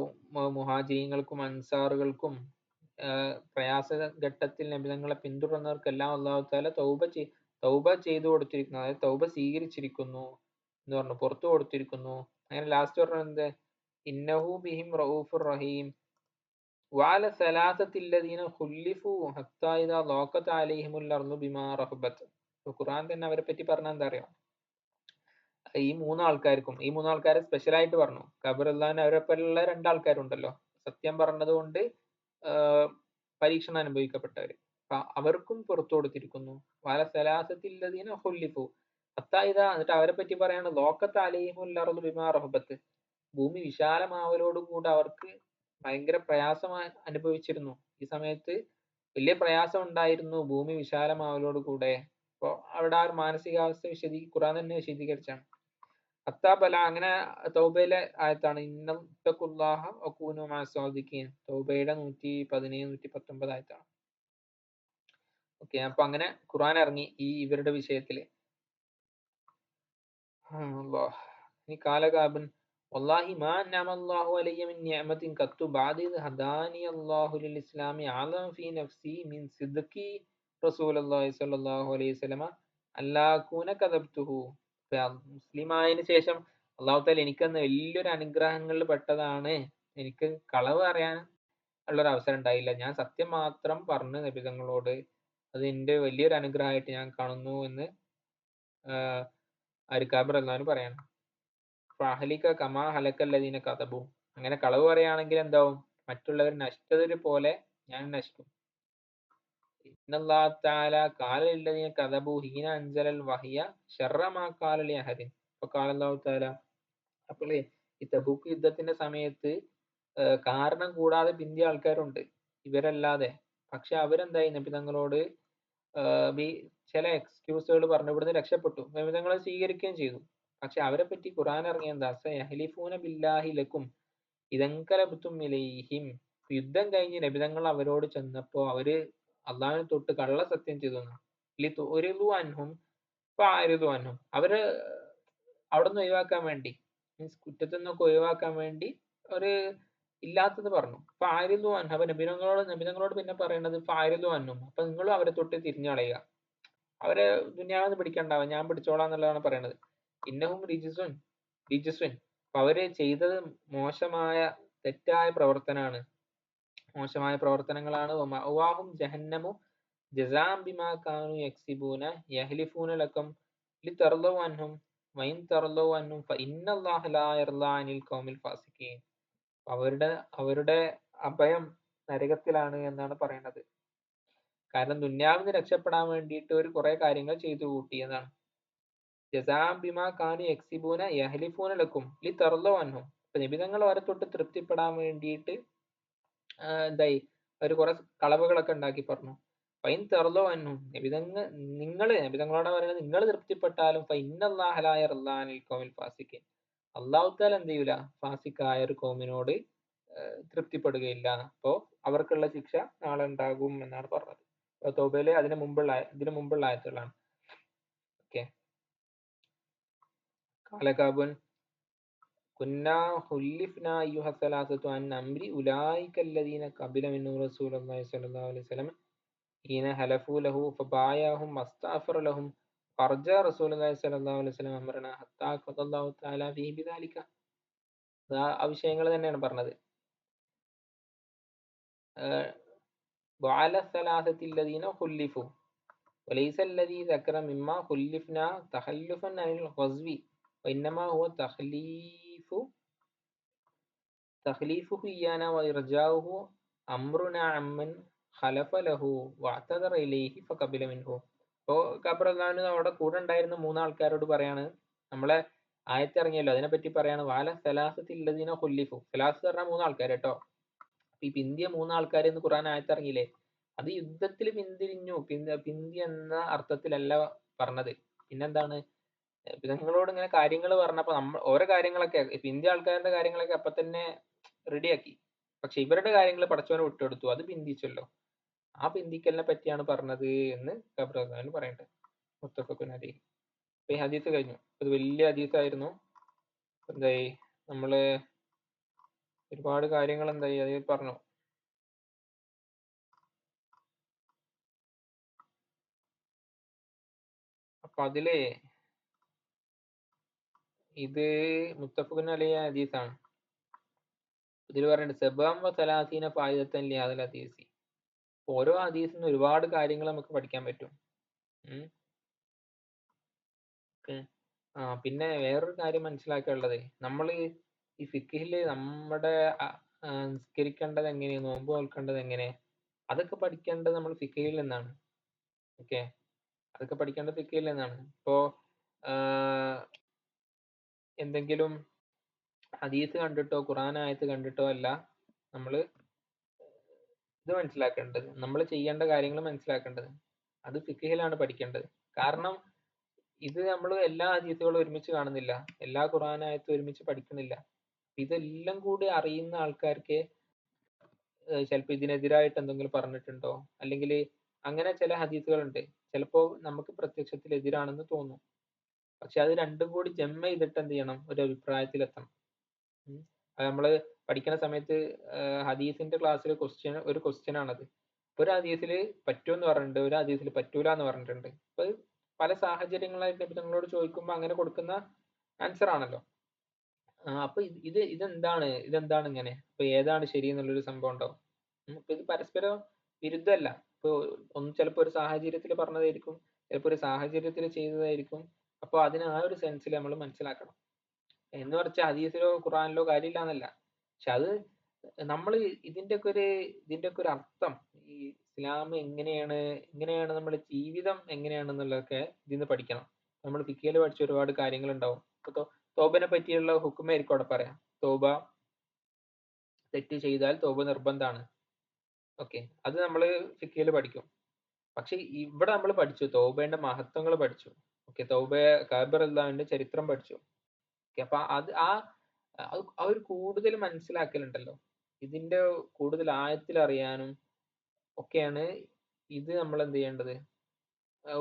മുഹാജിരീങ്ങൾക്കും അൻസാറുകൾക്കും പ്രയാസ ഘട്ടത്തിൽ നബി തങ്ങളെ പിന്തുടർന്നവർക്കെല്ലാം അല്ലാഹു തആല തൗബ ചെയ്തു കൊടുത്തിരിക്കുന്നു, അതായത് തൗബ സ്വീകരിച്ചിരിക്കുന്നു എന്ന് പറഞ്ഞു, പുറത്തു കൊടുത്തിരിക്കുന്നു. അങ്ങനെ ലാസ്റ്റ് പറഞ്ഞത് എന്ത്, ഇന്നഹു ബിഹിം റഊഫുർ റഹീം വഅല സലാസത്തി അല്ലദീന ഖുല്ലിഫു ഹത്താ ഇദാ ളാഖത് അലൈഹിമുൽ അർളു ബിമാ റഹബത്. ഖുർആൻ തന്നെ അവരെ പറ്റി പറഞ്ഞാൽ എന്താ അറിയോ, ഈ മൂന്നാൾക്കാരെ സ്പെഷ്യൽ ആയിട്ട് പറഞ്ഞു. ഖബറുല്ലാഹിന് അവരെപ്പോലുള്ള രണ്ടാൾക്കാരുണ്ടല്ലോ, സത്യം പറഞ്ഞത് കൊണ്ട് പരീക്ഷണം അനുഭവിക്കപ്പെട്ടവര്. അവർക്കും പുറത്തു കൊടുത്തിരിക്കുന്നു. വല സലാസത്തില്ലദീന ഹുല്ലിഫു എന്നിട്ട് അവരെ പറ്റി പറയാണ് ലോക്കത്ത് അലൈഹിമുൽ അർളു ബിമാ റഹബത്ത്, ഭൂമി വിശാലമാവലോടുകൂടെ അവർക്ക് ഭയങ്കര പ്രയാസം അനുഭവിച്ചിരുന്നു. ഈ സമയത്ത് വലിയ പ്രയാസം ഉണ്ടായിരുന്നു ഭൂമി വിശാലമാവലോട് കൂടെ. അപ്പൊ അവിടെ ആ ഒരു മാനസികാവസ്ഥ ഖുർആൻ തന്നെ വിശദീകരിച്ചാണ്. ബല അങ്ങനെ തൗബയിലെ ആയത്താണ് ഇന്നത്തഖുല്ലാഹ വകൂനു മഅസ്സാദിഖീൻ. തൗബയുടെ 117 119 ആയത്താണ്. ഓക്കെ, അപ്പൊ അങ്ങനെ ഖുർആൻ ഇറങ്ങി ഇവരുടെ വിഷയത്തില്. ഇനി കാലകാബൻ വല്ലാഹി മാ അൻഅമല്ലാഹു അലയ്യ മിൻ നിഅമത്തിൻ ഖത്തു ബഅദ ഇദ് ഹദാനി അല്ലാഹു ലിൽ ഇസ്ലാമി അഅലം ഫീ നഫ്സി മിൻ സിദ്ഖി റസൂലുള്ളാഹി സ്വല്ലല്ലാഹു അലൈഹി വസല്ലമ അല്ലാ അകൂന കദബ്തുഹു. മുസ്ലിമായതിനു ശേഷം അല്ലാഹു തആല എനിക്കന്ന് വലിയൊരു അനുഗ്രഹങ്ങളിൽ പെട്ടതാണ് എനിക്ക് കളവ് അറിയാൻ ഉള്ളൊരു അവസരം ഉണ്ടായില്ല. ഞാൻ സത്യം മാത്രം പറഞ്ഞു നബി തങ്ങളോട്. അത് എന്റെ വലിയൊരു അനുഗ്രഹമായിട്ട് ഞാൻ കാണുന്നു എന്ന് കാബ് റളിയല്ലാഹു പറയാണ്. ഫഅഹ്ലിക കമാ ഹലക്കല്ലദീന കദബു. അങ്ങനെ കളവ് പറയുകയാണെങ്കിൽ എന്താവും? മറ്റുള്ളവർ നശിച്ചത് പോലെ ഞാൻ നശിക്കും. ഇന്നല്ലാഹു തആല ഖാല ലില്ലദീന കദബു ഹീന അൻസലൽ വഹ്യ ശർറ മാ ഖാല ലി അഹദിൻ. ഖാല അല്ലാഹു തആല. അപ്പോൾ ഈ തബൂക്ക് യുദ്ധത്തിന്റെ സമയത്ത് കാരണം കൂടാതെ പിന്തിയ ആൾക്കാരുണ്ട് ഇവരല്ലാതെ. പക്ഷെ അവരെന്തായി? നബി തങ്ങളോട് ചില എക്സ്ക്യൂസുകൾ പറഞ്ഞു ഇവിടുന്ന് രക്ഷപ്പെട്ടു. നബി തങ്ങളെ സ്വീകരിക്കുകയും ചെയ്തു. പക്ഷെ അവരെ പറ്റി ഖുർആൻ ഇറങ്ങിയ എന്താ? സയഹ്ലിഫൂന ബില്ലാഹി ലക്കും ഇദൻകലബ്തും ഇലൈഹിം. യുദ്ധം കഴിഞ്ഞ് നബി തങ്ങൾ അവരോട് ചെന്നപ്പോ അവര് അള്ളാഹുവിനെ തൊട്ട് കള്ള സത്യം ചെയ്തു. അവര് അവിടുന്ന് ഒഴിവാക്കാൻ വേണ്ടി, മീൻസ് കുറ്റത്തിൽ നിന്നൊക്കെ ഒഴിവാക്കാൻ വേണ്ടി ഒരു ഇല്ലാത്തത് പറഞ്ഞു. ഫാരിദു അൻഹു. അപ്പൊ നബിതങ്ങളോട് പിന്നെ പറയുന്നത് ഫാരിദു അൻഹും, അപ്പൊ നിങ്ങളും അവരെ തൊട്ട് തിരിഞ്ഞു കളയുക, അവരെ ദുനിയാവെന്ന് പിടിക്കണ്ടാവുക, ഞാൻ പിടിച്ചോളാം എന്നുള്ളതാണ് പറയുന്നത്. ഇന്നഹും റിജസുൻ. അപ്പൊ അവര് ചെയ്തത് മോശമായ തെറ്റായ പ്രവർത്തനമാണ്, മോശമായ പ്രവർത്തനങ്ങളാണ്. വമഅവാഹും ജഹന്നമു ജസാം ബിമാ കാനൂ യക്സിബൂന യഹ്ലിഫൂന ലക്കും ലിതർളൂ അൻഹും വഇൻ തർളൂ അൻഹും ഫഇന്നല്ലാഹ ലാ യർളാ അനിൽ ഖൗമിൽ ഫാസിഖീൻ. അവരുടെ അഭയം നരകത്തിലാണ് എന്നാണ് പറയുന്നത്. കാരണം ദുന്യാവിന് രക്ഷപ്പെടാൻ വേണ്ടിയിട്ട് ഒരു കുറെ കാര്യങ്ങൾ ചെയ്തു കൂട്ടിയതാണ്. ജസാം ബിമാ കാനൂ യക്സിബൂന യഹ്ലിഫൂന ലക്കും ലിതർളൂ അൻഹും. അപ്പൊ നബിതങ്ങൾ അവരെ തൊട്ട് തൃപ്തിപ്പെടാൻ വേണ്ടിയിട്ട് എന്തായി? അവർ കുറെ കളവുകളൊക്കെ ഉണ്ടാക്കി പറഞ്ഞു. ഫൈൻ തെർലോ അന്നും, നബിതങ്ങളോട് പറയുന്നത് നിങ്ങൾ തൃപ്തിപ്പെട്ടാലും ഫൈനല്ലാഹ ലാ യർളാ അനിൽ ഖൗമിൽ ഫാസിഖീൻ. അല്ലാഹു തആല എന്ത് ചെയ്യൂല? ഫാസിഖായ ഒരു ഖൗമിനോട് തൃപ്തിപ്പെടുകയില്ല. അപ്പോ അവർക്കുള്ള ശിക്ഷ നാളെ ഉണ്ടാകും എന്നാണ് പറഞ്ഞത്. തൗബയിലെ ഇതിനു മുമ്പുള്ള ആയത്തുകളാണ്. ഓക്കെ. കാലകാബുൻ കുന്നാ ഹുല്ലിഫ്നാ അയ്യുഹ സലാസത്തു അൻ അംരി ഉലൈക അല്ലദീന ഖബില മിൻഹു റസൂലുള്ളാഹി സ്വല്ലല്ലാഹു അലൈഹി വസല്ലം ഹീന ഹലഫു ലഹു ഫബായഅഹും വസ്തഗ്ഫറ ലഹും ഫർജഅ റസൂലുള്ളാഹി സ്വല്ലല്ലാഹു അലൈഹി വസല്ലം അംറനാ ഹത്താ ഖദല്ലാഹു തആല ഫീഹി ബിദാലിക. ആ വിഷയങ്ങൾ തന്നെയാണ് പറഞ്ഞത്. വഅല സലാസത്തി അല്ലദീന ഖുല്ലിഫു വലൈസ അല്ലദീ ദക്കറ മിമ്മാ ഖുല്ലിഫ്നാ തഖല്ലുഫൻ അനിൽ ഖസ്വി വഇന്നമാ ഹുവ തഖ്ലീഫുഹു ഇയ്യാനാ വഇർജാഉഹു അംറുനാ അമ്മൻ ഖലഫ ലഹു വഅതദറ ഇലൈഹി ഫഖബില മിൻഹു. അപ്പോ ഖബർ അല്ലാഹു അവിടെ കൂടെ ഉണ്ടായിരുന്ന മൂന്നാൾക്കാരോട് പറയാണ്, നമ്മളെ ആയത്തിറങ്ങിയല്ലോ അതിനെപ്പറ്റി പറയാണ്. വാല സലാസത്തി അല്ലദീന ഖുല്ലിഫു. സലാസത്ത് പറഞ്ഞാൽ മൂന്നാൾക്കാർ കേട്ടോ. ഈ പിന്തിയ മൂന്നാൾക്കാർ എന്ന് ഖുർആൻ ആയത്തിറങ്ങിയില്ലേ, അത് യുദ്ധത്തിൽ പിന്തിരിഞ്ഞു. പിന്തി എന്ന അർത്ഥത്തിലല്ല പറഞ്ഞത്. പിന്നെന്താണ്? നിങ്ങളോട് ഇങ്ങനെ കാര്യങ്ങൾ പറഞ്ഞപ്പോ ഓരോ കാര്യങ്ങളൊക്കെ പിന്തിയ ആൾക്കാരുടെ കാര്യങ്ങളൊക്കെ അപ്പൊ തന്നെ റെഡിയാക്കി. പക്ഷെ ഇവരുടെ കാര്യങ്ങൾ പടച്ചവനെ വിട്ടുകൊടുത്തു, അത് പിന്തിച്ചല്ലോ. ആ പിന്തിക്കലിനെ പറ്റിയാണ് പറഞ്ഞത് എന്ന് ഖബർ പറയട്ടെ. മുത്തഫഖുൻ അലൈഹി. ഈ ഹദീസ് കഴിഞ്ഞു. ഇത് വലിയ ഹദീസായിരുന്നു. എന്തായി? നമ്മള് ഒരുപാട് കാര്യങ്ങൾ എന്തായി അതിൽ പറഞ്ഞു. അപ്പൊ അതില് ഇത് മുത്തഫഖുൻ അലൈഹി ഹദീസാണ്. ഇതിൽ പറയുന്നുണ്ട് സബഅം വസലാസീന ഫായിദത്തൻ ലിഹാദൽ ഹദീസി. ഓരോ ഹദീസിനും ഒരുപാട് കാര്യങ്ങൾ നമുക്ക് പഠിക്കാൻ പറ്റും. പിന്നെ വേറൊരു കാര്യം മനസ്സിലാക്കാനുള്ളത്, നമ്മൾ ഈ ഫിഖ്ഹില് നമ്മുടെ നിസ്കരിക്കേണ്ടത് എങ്ങനെ, നോമ്പ് നോൽക്കേണ്ടത് എങ്ങനെ, അതൊക്കെ പഠിക്കേണ്ടത് നമ്മൾ ഫിഖഹിൽ നിന്നാണ്. ഓക്കെ, അതൊക്കെ പഠിക്കേണ്ടത് ഫിഖഹിൽ നിന്നാണ്. ഇപ്പോ എന്തെങ്കിലും ഹദീസ് കണ്ടിട്ടോ ഖുർആൻ ആയത്ത് കണ്ടിട്ടോ അല്ല നമ്മൾ ഇത് മനസ്സിലാക്കേണ്ടത്, നമ്മൾ ചെയ്യേണ്ട കാര്യങ്ങൾ മനസ്സിലാക്കേണ്ടത്. അത് ഫിഖഹിലാണ് പഠിക്കേണ്ടത്. കാരണം ഇത് നമ്മൾ എല്ലാ ഹദീസുകളും ഒരുമിച്ച് കാണുന്നില്ല, എല്ലാ ഖുർആൻ ആയത്തും ഒരുമിച്ച് പഠിക്കുന്നില്ല. ഇതെല്ലാം കൂടി അറിയുന്ന ആൾക്കാർക്ക് ചിലപ്പോൾ ഇതിനെതിരായിട്ട് എന്തെങ്കിലും പറഞ്ഞിട്ടുണ്ടോ, അല്ലെങ്കിൽ അങ്ങനെ ചില ഹദീസുകളുണ്ട് ചിലപ്പോൾ നമുക്ക് പ്രത്യക്ഷത്തിൽ എതിരാണെന്ന് തോന്നും. പക്ഷെ അത് രണ്ടും കൂടി ജമ ചെയ്തിട്ട് എന്ത് ചെയ്യണം, ഒരു അഭിപ്രായത്തിലെത്തണം. അത് നമ്മള് പഠിക്കുന്ന സമയത്ത് ഹദീസിന്റെ ക്ലാസ്സിൽ ഒരു ക്വസ്റ്റ്യൻ ആണത്. ഒരു ഹദീസിൽ പറ്റുമെന്ന് പറഞ്ഞിട്ടുണ്ട്, ഒരു ഹദീസിൽ പറ്റൂല എന്ന് പറഞ്ഞിട്ടുണ്ട്. അപ്പൊ പല സാഹചര്യങ്ങളായിട്ട് നിങ്ങളോട് ചോദിക്കുമ്പോൾ അങ്ങനെ കൊടുക്കുന്ന ആൻസർ ആണല്ലോ. അപ്പൊ ഇതെന്താണ് ഇങ്ങനെ, അപ്പൊ ഏതാണ് ശരി എന്നുള്ളൊരു സംഭവം ഉണ്ടാവും. അപ്പൊ ഇത് പരസ്പരം വിരുദ്ധമല്ല. ഇപ്പൊ ഒന്ന് ചിലപ്പോൾ ഒരു സാഹചര്യത്തിൽ പറഞ്ഞതായിരിക്കും, ചിലപ്പോൾ ഒരു സാഹചര്യത്തിൽ ചെയ്തതായിരിക്കും. അപ്പൊ അതിന് ആ ഒരു സെൻസിൽ നമ്മൾ മനസ്സിലാക്കണം. എന്ന് പറഞ്ഞാൽ ഹദീസിലോ ഖുറാനിലോ കാര്യമില്ല എന്നല്ല. പക്ഷെ അത് നമ്മൾ ഇതിന്റെയൊക്കെ ഒരു അർത്ഥം, ഈ ഇസ്ലാം എങ്ങനെയാണ് നമ്മുടെ ജീവിതം എങ്ങനെയാണെന്നുള്ളതൊക്കെ ഇതിന്ന് പഠിക്കണം. നമ്മൾ ഫിഖിൽ പഠിച്ച ഒരുപാട് കാര്യങ്ങൾ ഉണ്ടാവും. ഇപ്പൊ തോബനെ പറ്റിയുള്ള ഹുക്കുമായിരിക്കും അവിടെ പറയാം. തോബ, തെറ്റ് ചെയ്താൽ തോബ നിർബന്ധമാണ്. ഓക്കെ, അത് നമ്മൾ ഫിഖിൽ പഠിക്കും. പക്ഷെ ഇവിടെ നമ്മൾ പഠിച്ചു തൗബയുടെ മഹത്വങ്ങൾ പഠിച്ചു. ഓക്കെ, കഅബ റളിയല്ലാഹുവിന്റെ ചരിത്രം പഠിച്ചു. ഓക്കെ, അപ്പൊ ആ ഒരു കൂടുതൽ മനസ്സിലാക്കലുണ്ടല്ലോ, ഇതിന്റെ കൂടുതൽ ആഴത്തിൽ അറിയാനും ഒക്കെയാണ് ഇത് നമ്മൾ എന്ത് ചെയ്യേണ്ടത്,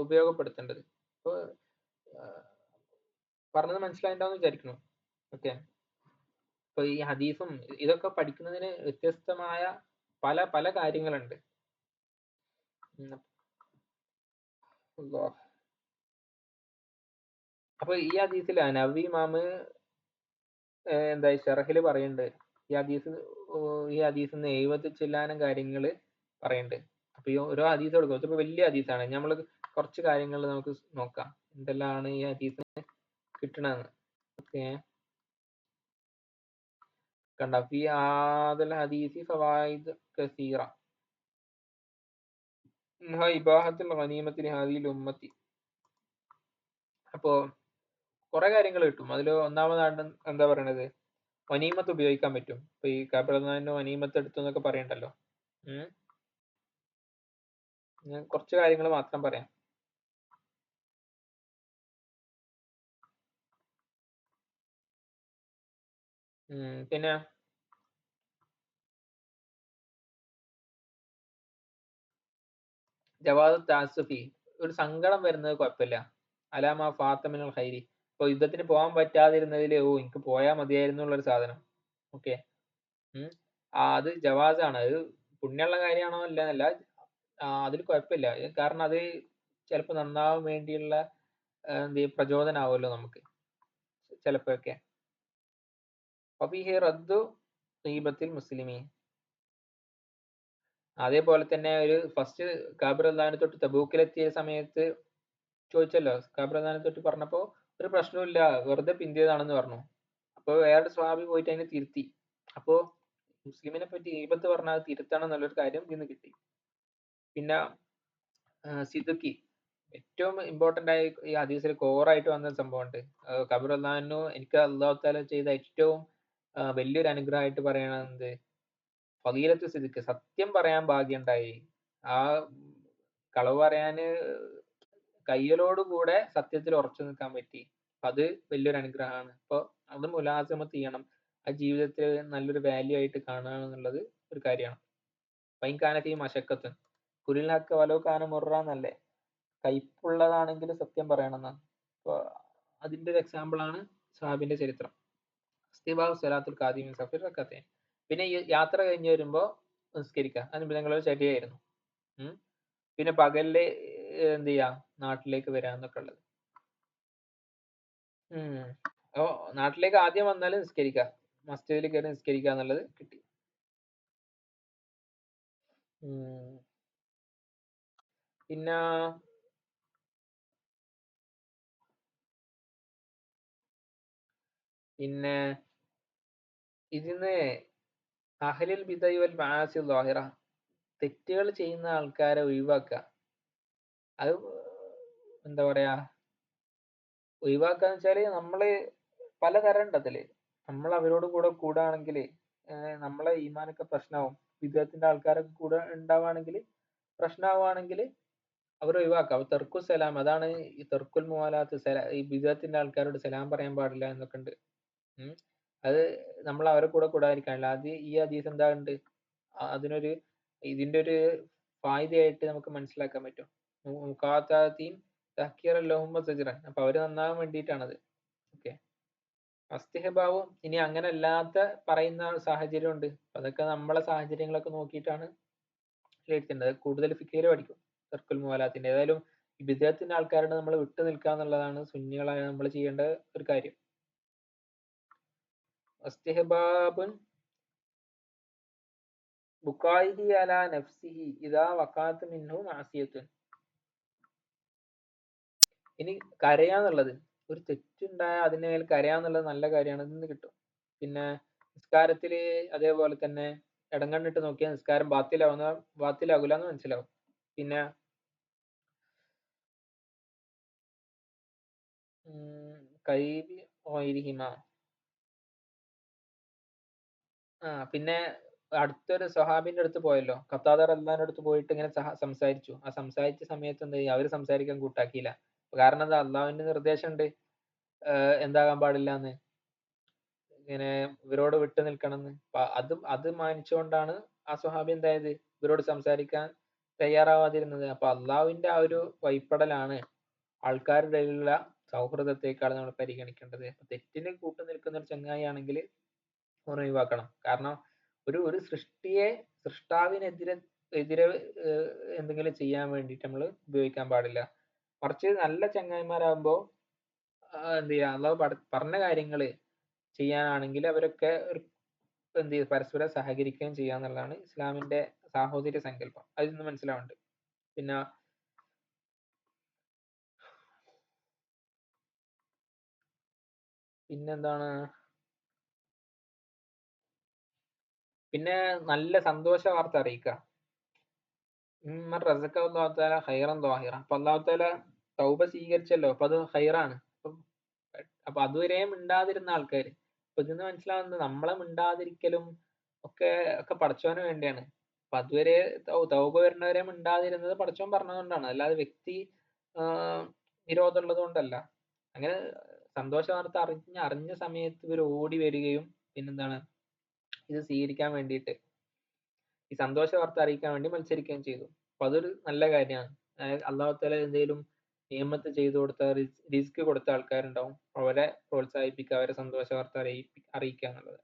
ഉപയോഗപ്പെടുത്തേണ്ടത്. അപ്പൊ പറഞ്ഞത് മനസ്സിലായിട്ടുണ്ടാവും വിചാരിക്കുന്നു. ഓക്കെ, അപ്പൊ ഈ ഹദീസും ഇതൊക്കെ പഠിക്കുന്നതിന് വ്യത്യസ്തമായ പല പല കാര്യങ്ങളുണ്ട്. അപ്പൊ ഈ ഹദീസിൽ നവവി ഇമാമ് എന്താ ഷറഹില് പറയുന്നുണ്ട്, ഈ ഹദീസിന്ന് 70 ചില്ലാനം കാര്യങ്ങൾ പറയുന്നുണ്ട്. അപ്പൊ ഈ ഓരോ ഹദീസ് എടുക്കും, ഇതിപ്പോ വലിയ ഹദീസാണ്. നമ്മൾ കുറച്ച് കാര്യങ്ങൾ നമുക്ക് നോക്കാം എന്തെല്ലാമാണ് ഈ ഹദീസിന് കിട്ടണെന്ന്. ഓക്കെ, കണ്ട ഫി ഹാദൽ ഹദീസി ഫവായിദ് കസീറ മിൻഹാ ഇബാഹത്തുൽ ഗനീമത്തി ലിഹാദിഹിൽ ഉമ്മത്തി. അപ്പോ കുറെ കാര്യങ്ങൾ കിട്ടും. അതിൽ ഒന്നാമതാണ് എന്താ പറയണത്, വനീമത്ത് ഉപയോഗിക്കാൻ പറ്റും. ഇപ്പൊ ഈ കഅബ വനീമത്ത് എടുത്തു എന്നൊക്കെ പറയണ്ടല്ലോ. ഞാൻ കുറച്ച് കാര്യങ്ങൾ മാത്രം പറയാം. പിന്നെ ജവാദ് താസുഫി, ഒരു സങ്കടം വരുന്നത് കുഴപ്പമില്ല. അലാമ ഫാത്തമിനുൽ ഖൈരി, ഇപ്പൊ യുദ്ധത്തിന് പോകാൻ പറ്റാതിരുന്നതിൽ എനിക്ക് പോയാൽ മതിയായിരുന്നു എന്നുള്ളൊരു സാധനം. ഓക്കെ, അത് ജവാസാണ്. അത് പുണ്യമുള്ള കാര്യമാണോ അല്ല എന്നല്ല, അതിൽ കുഴപ്പമില്ല. കാരണം അത് ചിലപ്പോൾ നന്നാവാൻ വേണ്ടിയുള്ള പ്രചോദനമാവുമല്ലോ നമുക്ക് ചിലപ്പോഴൊക്കെ. ഫീഹി റദ്ദു ഗീബത്തിൽ മുസ്ലിമീൻ. അതേപോലെ തന്നെ ഒരു ഫസ്റ്റ് കഅബ റളിയല്ലാഹു തൊട്ട് തബൂക്കിലെത്തിയ സമയത്ത് ചോദിച്ചല്ലോ, കഅബ റളിയല്ലാഹു തൊട്ട് പറഞ്ഞപ്പോ ഒരു പ്രശ്നവുമില്ല, വെറുതെ പിന്തിയതാണെന്ന് പറഞ്ഞു. അപ്പൊ വേറൊരു സ്വഹാബി പോയിട്ട് അതിനെ തിരുത്തി. അപ്പോ മുസ്ലിമിനെ പറ്റി ഗീബത്ത് പറഞ്ഞാൽ അത് തിരുത്തണം എന്നുള്ളൊരു കാര്യം ഇന്ന് കിട്ടി. പിന്നെ സിദ്ദുഖി, ഏറ്റവും ഇമ്പോർട്ടന്റ് ആയി ഈ ഹദീസിൽ കോറായിട്ട് വന്ന സംഭവമുണ്ട്. കഅബ റളിയല്ലാഹു എനിക്ക് അല്ലാഹു തആല ചെയ്ത ഏറ്റവും വലിയൊരു അനുഗ്രഹമായിട്ട് പറയണത് ഫളീലത്ത് സിദ്ദിഖ്, സത്യം പറയാൻ ഭാഗ്യണ്ടായി. ആ കളവ് പറയാന് കയ്യലോട് കൂടെ സത്യത്തിൽ ഉറച്ചു നിൽക്കാൻ പറ്റി. അത് വലിയൊരു അനുഗ്രഹമാണ്. അപ്പൊ അത് മുലാസമത്ത് ചെയ്യണം. ആ ജീവിതത്തിൽ നല്ലൊരു വാല്യൂ ആയിട്ട് കാണുക എന്നുള്ളത് ഒരു കാര്യമാണ്. വൈകാനത്തി മശക്കത്ത് കുരിൽഹക്ക വലോ കാന മുറാന്നല്ലേ, കയ്പുള്ളതാണെങ്കിൽ സത്യം പറയണമെന്നാണ്. അപ്പൊ അതിന്റെ ഒരു എക്സാമ്പിൾ ആണ് സ്വഹാബിന്റെ ചരിത്രം. ഇസ്തിബാഉ സ്വലാത്തുൽ ഖാദിമിൻ സഫിർ റകഅത്തൈൻ. പിന്നെ ഈ യാത്ര കഴിഞ്ഞ് വരുമ്പോ നിസ്കരിക്കുക, അത് നിങ്ങളൊരു ചര്യയായിരുന്നു. പിന്നെ പകലില് എന്ത് ചെയ്യാ, നാട്ടിലേക്ക് വരാന്നൊക്കെ ഉള്ളത്. അപ്പൊ നാട്ടിലേക്ക് ആദ്യം വന്നാല് നിസ്കരിക്കുക, മസ്ജിദിൽ കയറി നിസ്കരിക്കുക എന്നുള്ളത് കിട്ടി. പിന്നെ പിന്നെ ഇതിന്ന് അഹ്ലുൽ ബിദഅ വൽ മആസി ളാഹിറ, തെറ്റുകൾ ചെയ്യുന്ന ആൾക്കാരെ ഒഴിവാക്കുക. അത് എന്താ പറയാ, ഒഴിവാക്കാന്ന് വെച്ചാല് നമ്മള് പലതരം ഉണ്ട് അതില്. നമ്മൾ അവരോട് കൂടെ കൂടാണെങ്കില് നമ്മളെ ഈമാനൊക്കെ പ്രശ്നമാവും. വിദേഹത്തിന്റെ ആൾക്കാരൊക്കെ കൂടെ ഉണ്ടാവുകയാണെങ്കിൽ പ്രശ്നമാവുകയാണെങ്കിൽ അവർ ഒഴിവാക്കാം. അപ്പൊ തെർക്കു സലാം, അതാണ് ഈ തെർക്കുൽ മുവാലാത്ത്, ഈ വിദേഹത്തിന്റെ ആൾക്കാരോട് സലാം പറയാൻ പാടില്ല എന്നൊക്കെ ഉണ്ട്. അത് നമ്മൾ അവരെ കൂടെ കൂടാതിരിക്കാനില്ല. അത് ഈ ഹദീസ് എന്താ ഉണ്ട്, അതിനൊരു ഇതിന്റെ ഒരു ഫായിദയായിട്ട് നമുക്ക് മനസ്സിലാക്കാൻ പറ്റും. മുഖാത്താത്തീൻ തഹ്കീറല്ലഹുമ്മ സജ്റൻ. അപ്പൊ അവര് നന്നാവാൻ വേണ്ടിയിട്ടാണത്. ഓക്കെ. അസ്തിഹബാവും ഇനി അങ്ങനെ അല്ലാത്ത പറയുന്ന സാഹചര്യം ഉണ്ട്. അതൊക്കെ നമ്മളെ സാഹചര്യങ്ങളൊക്കെ നോക്കിയിട്ടാണ് വിലയിരുത്തേണ്ടത്. കൂടുതൽ ഫിഖിൽ പഠിക്കും തർക്കുൽ മുവാലാത്തിന്റെ. ഏതായാലും ഈ ബിദ്അത്തിന്റെ ആൾക്കാരോട് നമ്മൾ വിട്ടു നിൽക്കുക എന്നുള്ളതാണ് സുന്നികളായ നമ്മൾ ചെയ്യേണ്ട ഒരു കാര്യം. അസ്തിഹബാബുൻ ബുഖായിഹി അലാ നഫ്സിഹി ഇദാ വഖഅത മിൻഹു മഅസിയത്തുൻ. ഇനി കരയാന്നുള്ളത്, ഒരു തെറ്റുണ്ടായാൽ അതിന്റെ മേൽ കരയാന്നുള്ളത് നല്ല കാര്യമാണ്, ഇതിന്ന് കിട്ടും. പിന്നെ നിസ്കാരത്തില് അതേപോലെ തന്നെ ഇടങ്കണ്ണിട്ട് നോക്കിയാൽ നിസ്കാരം ബാത്തിലാകൂല എന്ന് മനസ്സിലാവും. പിന്നെ കൈബി ഗൈരിഹിമ. പിന്നെ അടുത്തൊരു സഹാബിന്റെ അടുത്ത് പോയല്ലോ, ഖത്താദ റളിയല്ലാഹുവിന്റെ അടുത്ത് പോയിട്ട് ഇങ്ങനെ സംസാരിച്ചു. ആ സംസാരിച്ച സമയത്ത് എന്ത് ചെയ്യും, അവര് സംസാരിക്കാൻ കൂട്ടാക്കിയില്ല. കാരണം എന്താ, അള്ളാഹുവിന്റെ നിർദ്ദേശം ഉണ്ട് എന്താകാൻ പാടില്ല എന്ന്, ഇങ്ങനെ ഇവരോട് വിട്ടു നിൽക്കണം എന്ന്. അത് മാനിച്ചുകൊണ്ടാണ് ആ സ്വഹാബി എന്തായത്, ഇവരോട് സംസാരിക്കാൻ തയ്യാറാവാതിരുന്നത്. അപ്പൊ അള്ളാഹുവിന്റെ ആ ഒരു വഴിപ്പെടലാണ് ആൾക്കാരുടെ ഇടയിലുള്ള സൗഹൃദത്തെക്കാൾ നമ്മൾ പരിഗണിക്കേണ്ടത്. തെറ്റിന് കൂട്ടു നിൽക്കുന്ന ഒരു ചങ്ങായി ആണെങ്കിൽ ഒഴിവാക്കണം. കാരണം ഒരു സൃഷ്ടാവിനെതിരെ എന്തെങ്കിലും ചെയ്യാൻ വേണ്ടിയിട്ട് നമ്മൾ ഉപയോഗിക്കാൻ പാടില്ല. കുറച്ച് നല്ല ചങ്ങായിമാരാകുമ്പോ എന്ത് ചെയ്യാ, അള്ളാഹു പറഞ്ഞ കാര്യങ്ങള് ചെയ്യാനാണെങ്കിൽ അവരൊക്കെ എന്ത് ചെയ്യും, പരസ്പരം സഹകരിക്കുകയും ചെയ്യാന്നുള്ളതാണ് ഇസ്ലാമിന്റെ സാഹോദര്യ സങ്കല്പം. അതിൽ നിന്ന് മനസ്സിലാവുന്നുണ്ട്. പിന്നെന്താണ്, പിന്നെ നല്ല സന്തോഷ വാർത്ത അറിയിക്കുക. അപ്പൊ അള്ളാഹു താല തൗബ സ്വീകരിച്ചല്ലോ, അപ്പൊ അത് ഹൈറാണ്. അപ്പൊ അതുവരെ മിണ്ടാതിരുന്ന ആൾക്കാര്, അപ്പൊ ഇതിന്ന് മനസ്സിലാവുന്നത് നമ്മളെ മിണ്ടാതിരിക്കലും ഒക്കെ ഒക്കെ പടച്ചോന് വേണ്ടിയാണ്. അപ്പൊ അതുവരെ തൗബ വരുന്നവരെ മിണ്ടാതിരുന്നത് പടച്ചോൻ പറഞ്ഞതുകൊണ്ടാണ്, അല്ലാതെ വ്യക്തി വിരോധമുള്ളത് കൊണ്ടല്ല. അങ്ങനെ സന്തോഷ വാർത്ത അറിഞ്ഞ സമയത്ത് ഇവർ ഓടി വരികയും പിന്നെന്താണ് ഇത് സ്വീകരിക്കാൻ വേണ്ടിയിട്ട്, ഈ സന്തോഷ വാർത്ത അറിയിക്കാൻ വേണ്ടി മത്സരിക്കുകയും ചെയ്തു. അപ്പൊ അതൊരു നല്ല കാര്യമാണ്. അള്ളാഹു താല എന്തെങ്കിലും നിയമത്ത് ചെയ്തു കൊടുത്ത, റിസ്ക് കൊടുത്ത ആൾക്കാരുണ്ടാവും, അവരെ പ്രോത്സാഹിപ്പിക്കുക, അവരെ സന്തോഷ വാർത്ത അറിയിക്കുക എന്നുള്ളത്.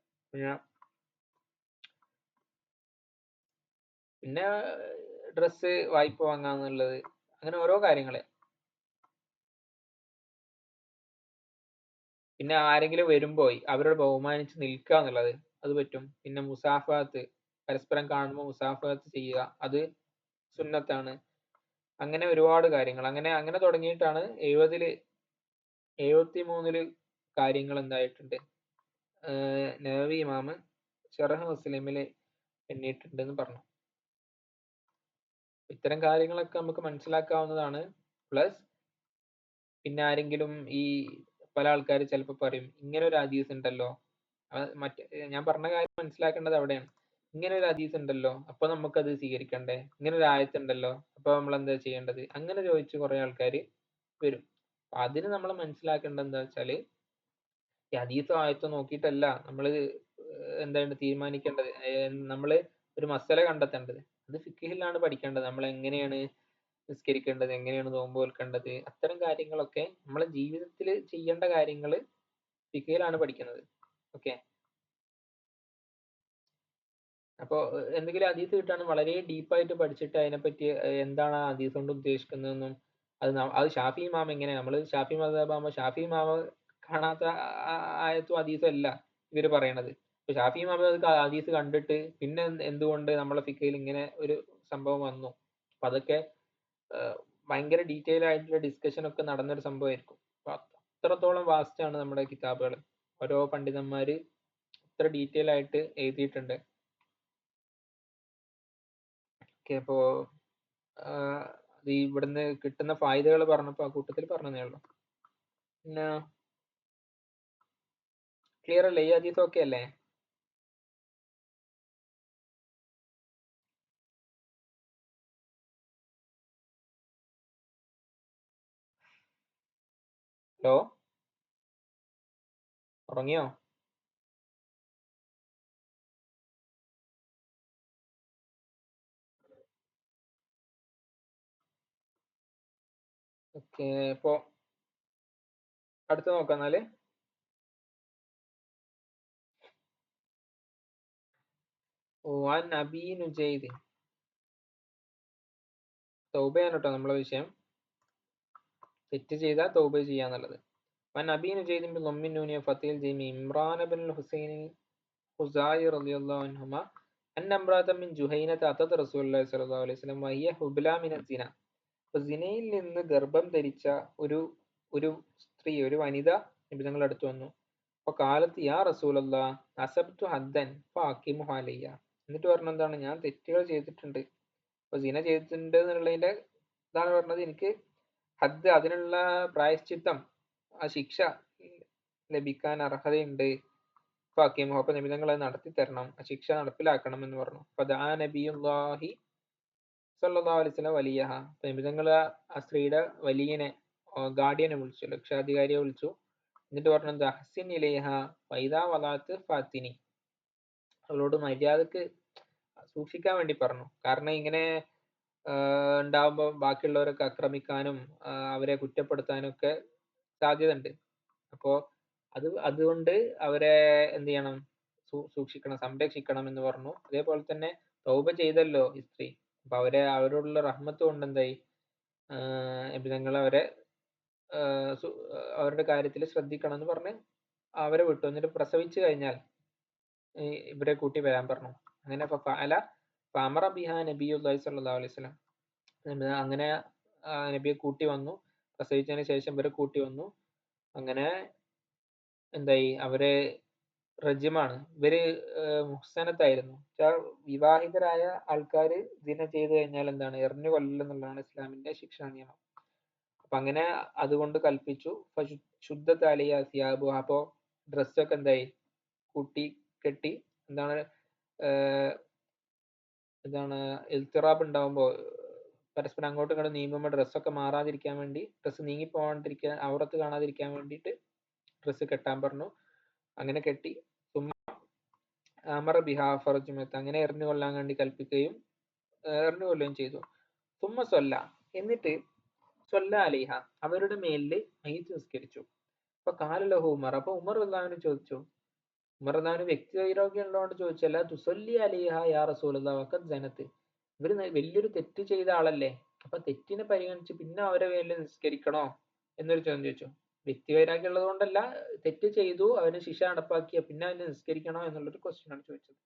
പിന്നെ ഡ്രസ്സ് വായ്പ വാങ്ങാന്നുള്ളത്, അങ്ങനെ ഓരോ കാര്യങ്ങള്. പിന്നെ ആരെങ്കിലും വരുമ്പോ അവരോട് ബഹുമാനിച്ച് നിൽക്കുക എന്നുള്ളത്, അത് പറ്റും. പിന്നെ മുസാഫത്ത്, പരസ്പരം കാണുമ്പോൾ മുസാഫത്ത് ചെയ്യുക, അത് സുന്നത്താണ്. അങ്ങനെ ഒരുപാട് കാര്യങ്ങൾ, അങ്ങനെ അങ്ങനെ തുടങ്ങിയിട്ടാണ് 73 കാര്യങ്ങൾ എന്തായിട്ടുണ്ട് നവവി ഇമാം ശറഹ് മുസ്ലിമില് എണ്ണിയിട്ടുണ്ടെന്ന് പറഞ്ഞു. ഇത്തരം കാര്യങ്ങളൊക്കെ നമുക്ക് മനസ്സിലാക്കാവുന്നതാണ്. പ്ലസ് പിന്നെ ആരെങ്കിലും ഈ പല ആൾക്കാർ ചിലപ്പോൾ പറയും ഇങ്ങനെ ഒരു ഹദീസ് ഉണ്ടല്ലോ, ഞാൻ പറഞ്ഞ കാര്യം മനസ്സിലാക്കേണ്ടത് അവിടെയാണ്. ഇങ്ങനെ ഒരു ഹദീസ് ഉണ്ടല്ലോ, അപ്പൊ നമുക്കത് സ്വീകരിക്കണ്ടേ, ഇങ്ങനെ ഒരു ആയത്ത് ഉണ്ടല്ലോ, അപ്പൊ നമ്മൾ എന്താ ചെയ്യേണ്ടത്, അങ്ങനെ ചോദിച്ച് കുറെ ആൾക്കാർ വരും. അതിന് നമ്മൾ മനസ്സിലാക്കേണ്ടത് എന്താ വെച്ചാല്, ഈ ഹദീസും ആയത്തും നോക്കിയിട്ടല്ല നമ്മൾ എന്താണ് തീരുമാനിക്കേണ്ടത്. നമ്മള് ഒരു മസല കണ്ടെത്തേണ്ടത് അത് ഫിഖ്ഹിലാണ് പഠിക്കേണ്ടത്. നമ്മൾ എങ്ങനെയാണ് നിസ്കരിക്കേണ്ടത്, എങ്ങനെയാണ് നോമ്പ് നോൽക്കേണ്ടത്, അത്തരം കാര്യങ്ങളൊക്കെ നമ്മളെ ജീവിതത്തിൽ ചെയ്യേണ്ട കാര്യങ്ങൾ ഫിഖ്ഹിലാണ് പഠിക്കുന്നത്. ഓക്കെ. അപ്പൊ എന്തെങ്കിലും ഹദീസ് കിട്ടുകയാണെങ്കിൽ വളരെ ഡീപ്പായിട്ട് പഠിച്ചിട്ട് അതിനെപ്പറ്റി എന്താണ് ആ ഹദീസ് കൊണ്ട് ഉദ്ദേശിക്കുന്നതെന്നും, അത് ഷാഫി ഇമാം എങ്ങനെ, നമ്മൾ ഷാഫി മദ്ഹബാകുമ്പോൾ ഷാഫി ഇമാം കാണാത്ത ആയത്തും ഹദീസും അല്ല ഇവര് പറയണത്. ഇപ്പൊ ഷാഫി ഇമാം ഹദീസ് കണ്ടിട്ട് പിന്നെ എന്തുകൊണ്ട് നമ്മളെ ഫിഖ്ഹിൽ ഇങ്ങനെ ഒരു സംഭവം വന്നു, അപ്പൊ അതൊക്കെ ഭയങ്കര ഡീറ്റെയിൽ ആയിട്ടുള്ള ഡിസ്കഷൻ ഒക്കെ നടന്നൊരു സംഭവമായിരിക്കും. അപ്പൊ അത്രത്തോളം വാസ്റ്റ് ആണ് നമ്മുടെ കിതാബുകൾ. ഓരോ പണ്ഡിതന്മാര് ഇത്ര ഡീറ്റെയിൽ ആയിട്ട് എഴുതിയിട്ടുണ്ട്. ഓക്കെ. അപ്പോ അത് ഇവിടുന്ന് കിട്ടുന്ന ഫായിദകൾ പറഞ്ഞപ്പോ ആ കൂട്ടത്തിൽ പറഞ്ഞതേ ഉള്ളൂ. പിന്നെ ക്ലിയർ അല്ലേ? ഈ ഹദീസ് ഓക്കെ അല്ലേ? ഹലോ, ഉറങ്ങിയോ? ഓക്കെ. അപ്പോ അടുത്ത് നോക്കാം എന്നാല്. വൻ അബീ നുജൈദ്. തൗബയാണ് കേട്ടോ നമ്മളെ വിഷയം. തെറ്റ് ചെയ്താൽ തൗബ ചെയ്യാന്നുള്ളത്. വൻ അബീ നുജൈദ് ബിൻ ളമ്മിൻ നൂനിയ ഫതീൽ ജൈമി ഇമ്രാൻ ബിൻ ഹുസൈൻ ഖുസായി റളിയല്ലാഹു അൻഹുമ അന്ന ഇംറഅതൻ മിൻ ജുഹൈനത അതത് റസൂലുള്ളാഹി സ്വല്ലല്ലാഹു അലൈഹി വസല്ലം വഹിയ ഹുബ്ല മിന സിന. അപ്പൊ സിനയിൽ നിന്ന് ഗർഭം ധരിച്ച ഒരു ഒരു സ്ത്രീ, ഒരു വനിത നബി തങ്ങളുടെ അടുത്ത് വന്നു. അപ്പൊ കാലത്ത് യാ റസൂലല്ലാ അസബ്തു ഹദ്ദൻ ഫഅഖിമുഹു അലയ്യ. എന്നിട്ട് പറഞ്ഞ എന്താണ്, ഞാൻ തെറ്റുകൾ ചെയ്തിട്ടുണ്ട്, അപ്പൊ സിന ചെയ്തിട്ടുണ്ട് എന്നുള്ളതിന്റെ ഇതാണ് പറഞ്ഞത്, എനിക്ക് ഹദ്, അതിനുള്ള പ്രായശ്ചിത്തം, ആ ശിക്ഷ ലഭിക്കാൻ അർഹതയുണ്ട്. ഫഅഖിമുഹു, അപ്പൊ നബി തങ്ങൾ അത് നടത്തി തരണം, ആ ശിക്ഷ നടപ്പിലാക്കണം എന്ന് പറഞ്ഞു. ഫദഅ നബിയുല്ലാഹി സല്ലല്ലാഹു അലൈഹി വസല്ലം വലിയഹ. നബി തങ്ങൾ ആ സ്ത്രീയുടെ വലിയനെ, ഗാർഡിയനെ വിളിച്ചു, രക്ഷാധികാരിയെ വിളിച്ചു. എന്നിട്ട് പറഞ്ഞു എന്താ, ഹസിൻ ഇലൈഹ വൈദാ വലാത്ത് ഫാത്തിനി. അവളോട് മര്യാദക്ക് സൂക്ഷിക്കാൻ വേണ്ടി പറഞ്ഞു. കാരണം ഇങ്ങനെ ഉണ്ടാവുമ്പോൾ ബാക്കിയുള്ളവരൊക്കെ ആക്രമിക്കാനും അവരെ കുറ്റപ്പെടുത്താനും ഒക്കെ സാധ്യത ഉണ്ട്. അപ്പോ അതുകൊണ്ട് അവരെ എന്ത് ചെയ്യണം, സൂക്ഷിക്കണം, സംരക്ഷിക്കണം എന്ന് പറഞ്ഞു. അതേപോലെ തന്നെ തൗബ ചെയ്തല്ലോ ഈ സ്ത്രീ, അപ്പൊ അവരോടുള്ള റഹ്മത്ത് കൊണ്ട് എന്തായി, നബിതങ്ങൾ അവരെ അവരുടെ കാര്യത്തിൽ ശ്രദ്ധിക്കണം എന്ന് പറഞ്ഞ് അവരെ വിട്ടു. എന്നിട്ട് പ്രസവിച്ചു കഴിഞ്ഞാൽ ഇവരെ കൂട്ടി വരാൻ പറഞ്ഞു. അങ്ങനെ ഫഅമറ ബിഹാ നബിയുല്ലാഹി സ്വല്ലല്ലാഹു അലൈഹി വസല്ലം. അങ്ങനെ നബിയെ കൂട്ടി വന്നു. പ്രസവിച്ചതിന് ശേഷം ഇവരെ കൂട്ടി വന്നു. അങ്ങനെ എന്തായി, അവരെ റജിമാണ്. ഇവര് മുഹ്സനത്തായിരുന്നു. വിവാഹിതരായ ആൾക്കാര് ദിന ചെയ്തു കഴിഞ്ഞാൽ എന്താണ്, എറിഞ്ഞു കൊല്ലലെന്നുള്ളതാണ് ഇസ്ലാമിന്റെ ശിക്ഷാ നിയമം. അപ്പൊ അങ്ങനെ അതുകൊണ്ട് കൽപ്പിച്ചു. ശുദ്ധത്ത് അലിയ സിയാബു. അപ്പോ ഡ്രസ്സൊക്കെ എന്തായി, കൂട്ടി കെട്ടി, എന്താണ് എന്താണ് ഇൽത്തിറാബ് ഉണ്ടാവുമ്പോ പരസ്പരം അങ്ങോട്ടും ഇങ്ങോട്ടും നീങ്ങുമ്പോൾ ഡ്രസ്സൊക്കെ മാറാതിരിക്കാൻ വേണ്ടി, ഡ്രസ്സ് നീങ്ങി പോകാണ്ടിരിക്കാൻ, ഔറത്ത് കാണാതിരിക്കാൻ വേണ്ടിയിട്ട് ഡ്രസ്സ് കെട്ടാൻ പറഞ്ഞു. അങ്ങനെ കെട്ടി. അമറ ബിഹാ ഫറജുമത്ത്, അങ്ങനെ എറിഞ്ഞു കൊല്ലാൻ വേണ്ടി കൽപ്പിക്കുകയും എറിഞ്ഞു കൊല്ലുകയും ചെയ്തു. സുമ്മ സൊല്ല, എന്നിട്ട് സൊല്ല അലിഹ, അവരുടെ മേലില് മയ്യിത്ത് നിസ്കരിച്ചു. അപ്പൊ കാലലഹു ഉമർ, അപ്പൊ ഉമർ അള്ളാഹുവിന് ചോദിച്ചു. ഉമർ അള്ളാഹുവിന് വ്യക്തി വൈരാഗ്യം ഉള്ളതുകൊണ്ട് ചോദിച്ചല്ല, തുസല്ലി അലിഹ യാ റസൂലല്ലാഹ് വഖദ് സനത്ത്, ഇവര് വലിയൊരു തെറ്റ് ചെയ്ത ആളല്ലേ, അപ്പൊ തെറ്റിനെ പരിഗണിച്ച് പിന്നെ അവരെ മേലിൽ നിസ്കരിക്കണോ എന്നൊരു ചോദ്യം ചോദിച്ചു. വ്യക്തി വൈരാഗ്യം ഉള്ളത് കൊണ്ടല്ല, തെറ്റ് ചെയ്തു, അവന് ശിക്ഷ നടപ്പാക്കിയ പിന്നെ അവന് നിസ്കരിക്കണോ എന്നുള്ളൊരു ക്വസ്റ്റ്യൻ ആണ് ചോദിച്ചത്.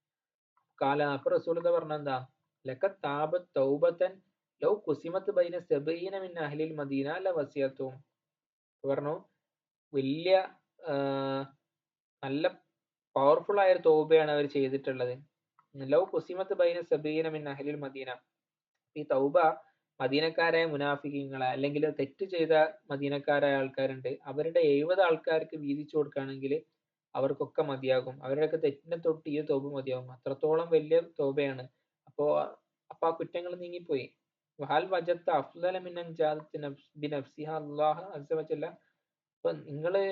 അപ്പൊ റസൂൽ പറഞ്ഞ എന്താ, ലഖദ് താബത് തൗബതൻ ലൗ ഖുസിമത് ബൈന സബഈന മിൻ അഹ്ലിൽ മദീന ലവസിയതും. പറഞ്ഞു, വലിയ നല്ല പവർഫുൾ ആയ ഒരു തൗബയാണ് അവർ ചെയ്തിട്ടുള്ളത്. ലൗ ഖുസിമത് ബൈന സബഈന മിൻ അഹ്ലിൽ മദീന, ഈ തൗബ മദീനക്കാരായ മുനാഫിഖീങ്ങളെ, അല്ലെങ്കിൽ തെറ്റ് ചെയ്ത മദീനക്കാരായ ആൾക്കാരുണ്ട്, അവരുടെ 70 ആൾക്കാർക്ക് വീതിച്ചു കൊടുക്കുകയാണെങ്കിൽ അവർക്കൊക്കെ മതിയാകും. അവരുടെയൊക്കെ തെറ്റിനെ തൊട്ട് ഈ തൗബ മതിയാകും. അത്രത്തോളം വലിയ തൗബയാണ്. അപ്പോ ആ കുറ്റങ്ങൾ നീങ്ങിപ്പോയി. വഹൽ വജത്ത അഫ്ളല മിൻ അൻ ജാദത്ത് ബിനഫ്സിഹ അല്ലാഹു അസ്സ വജല്ല. അപ്പൊ നിങ്ങള്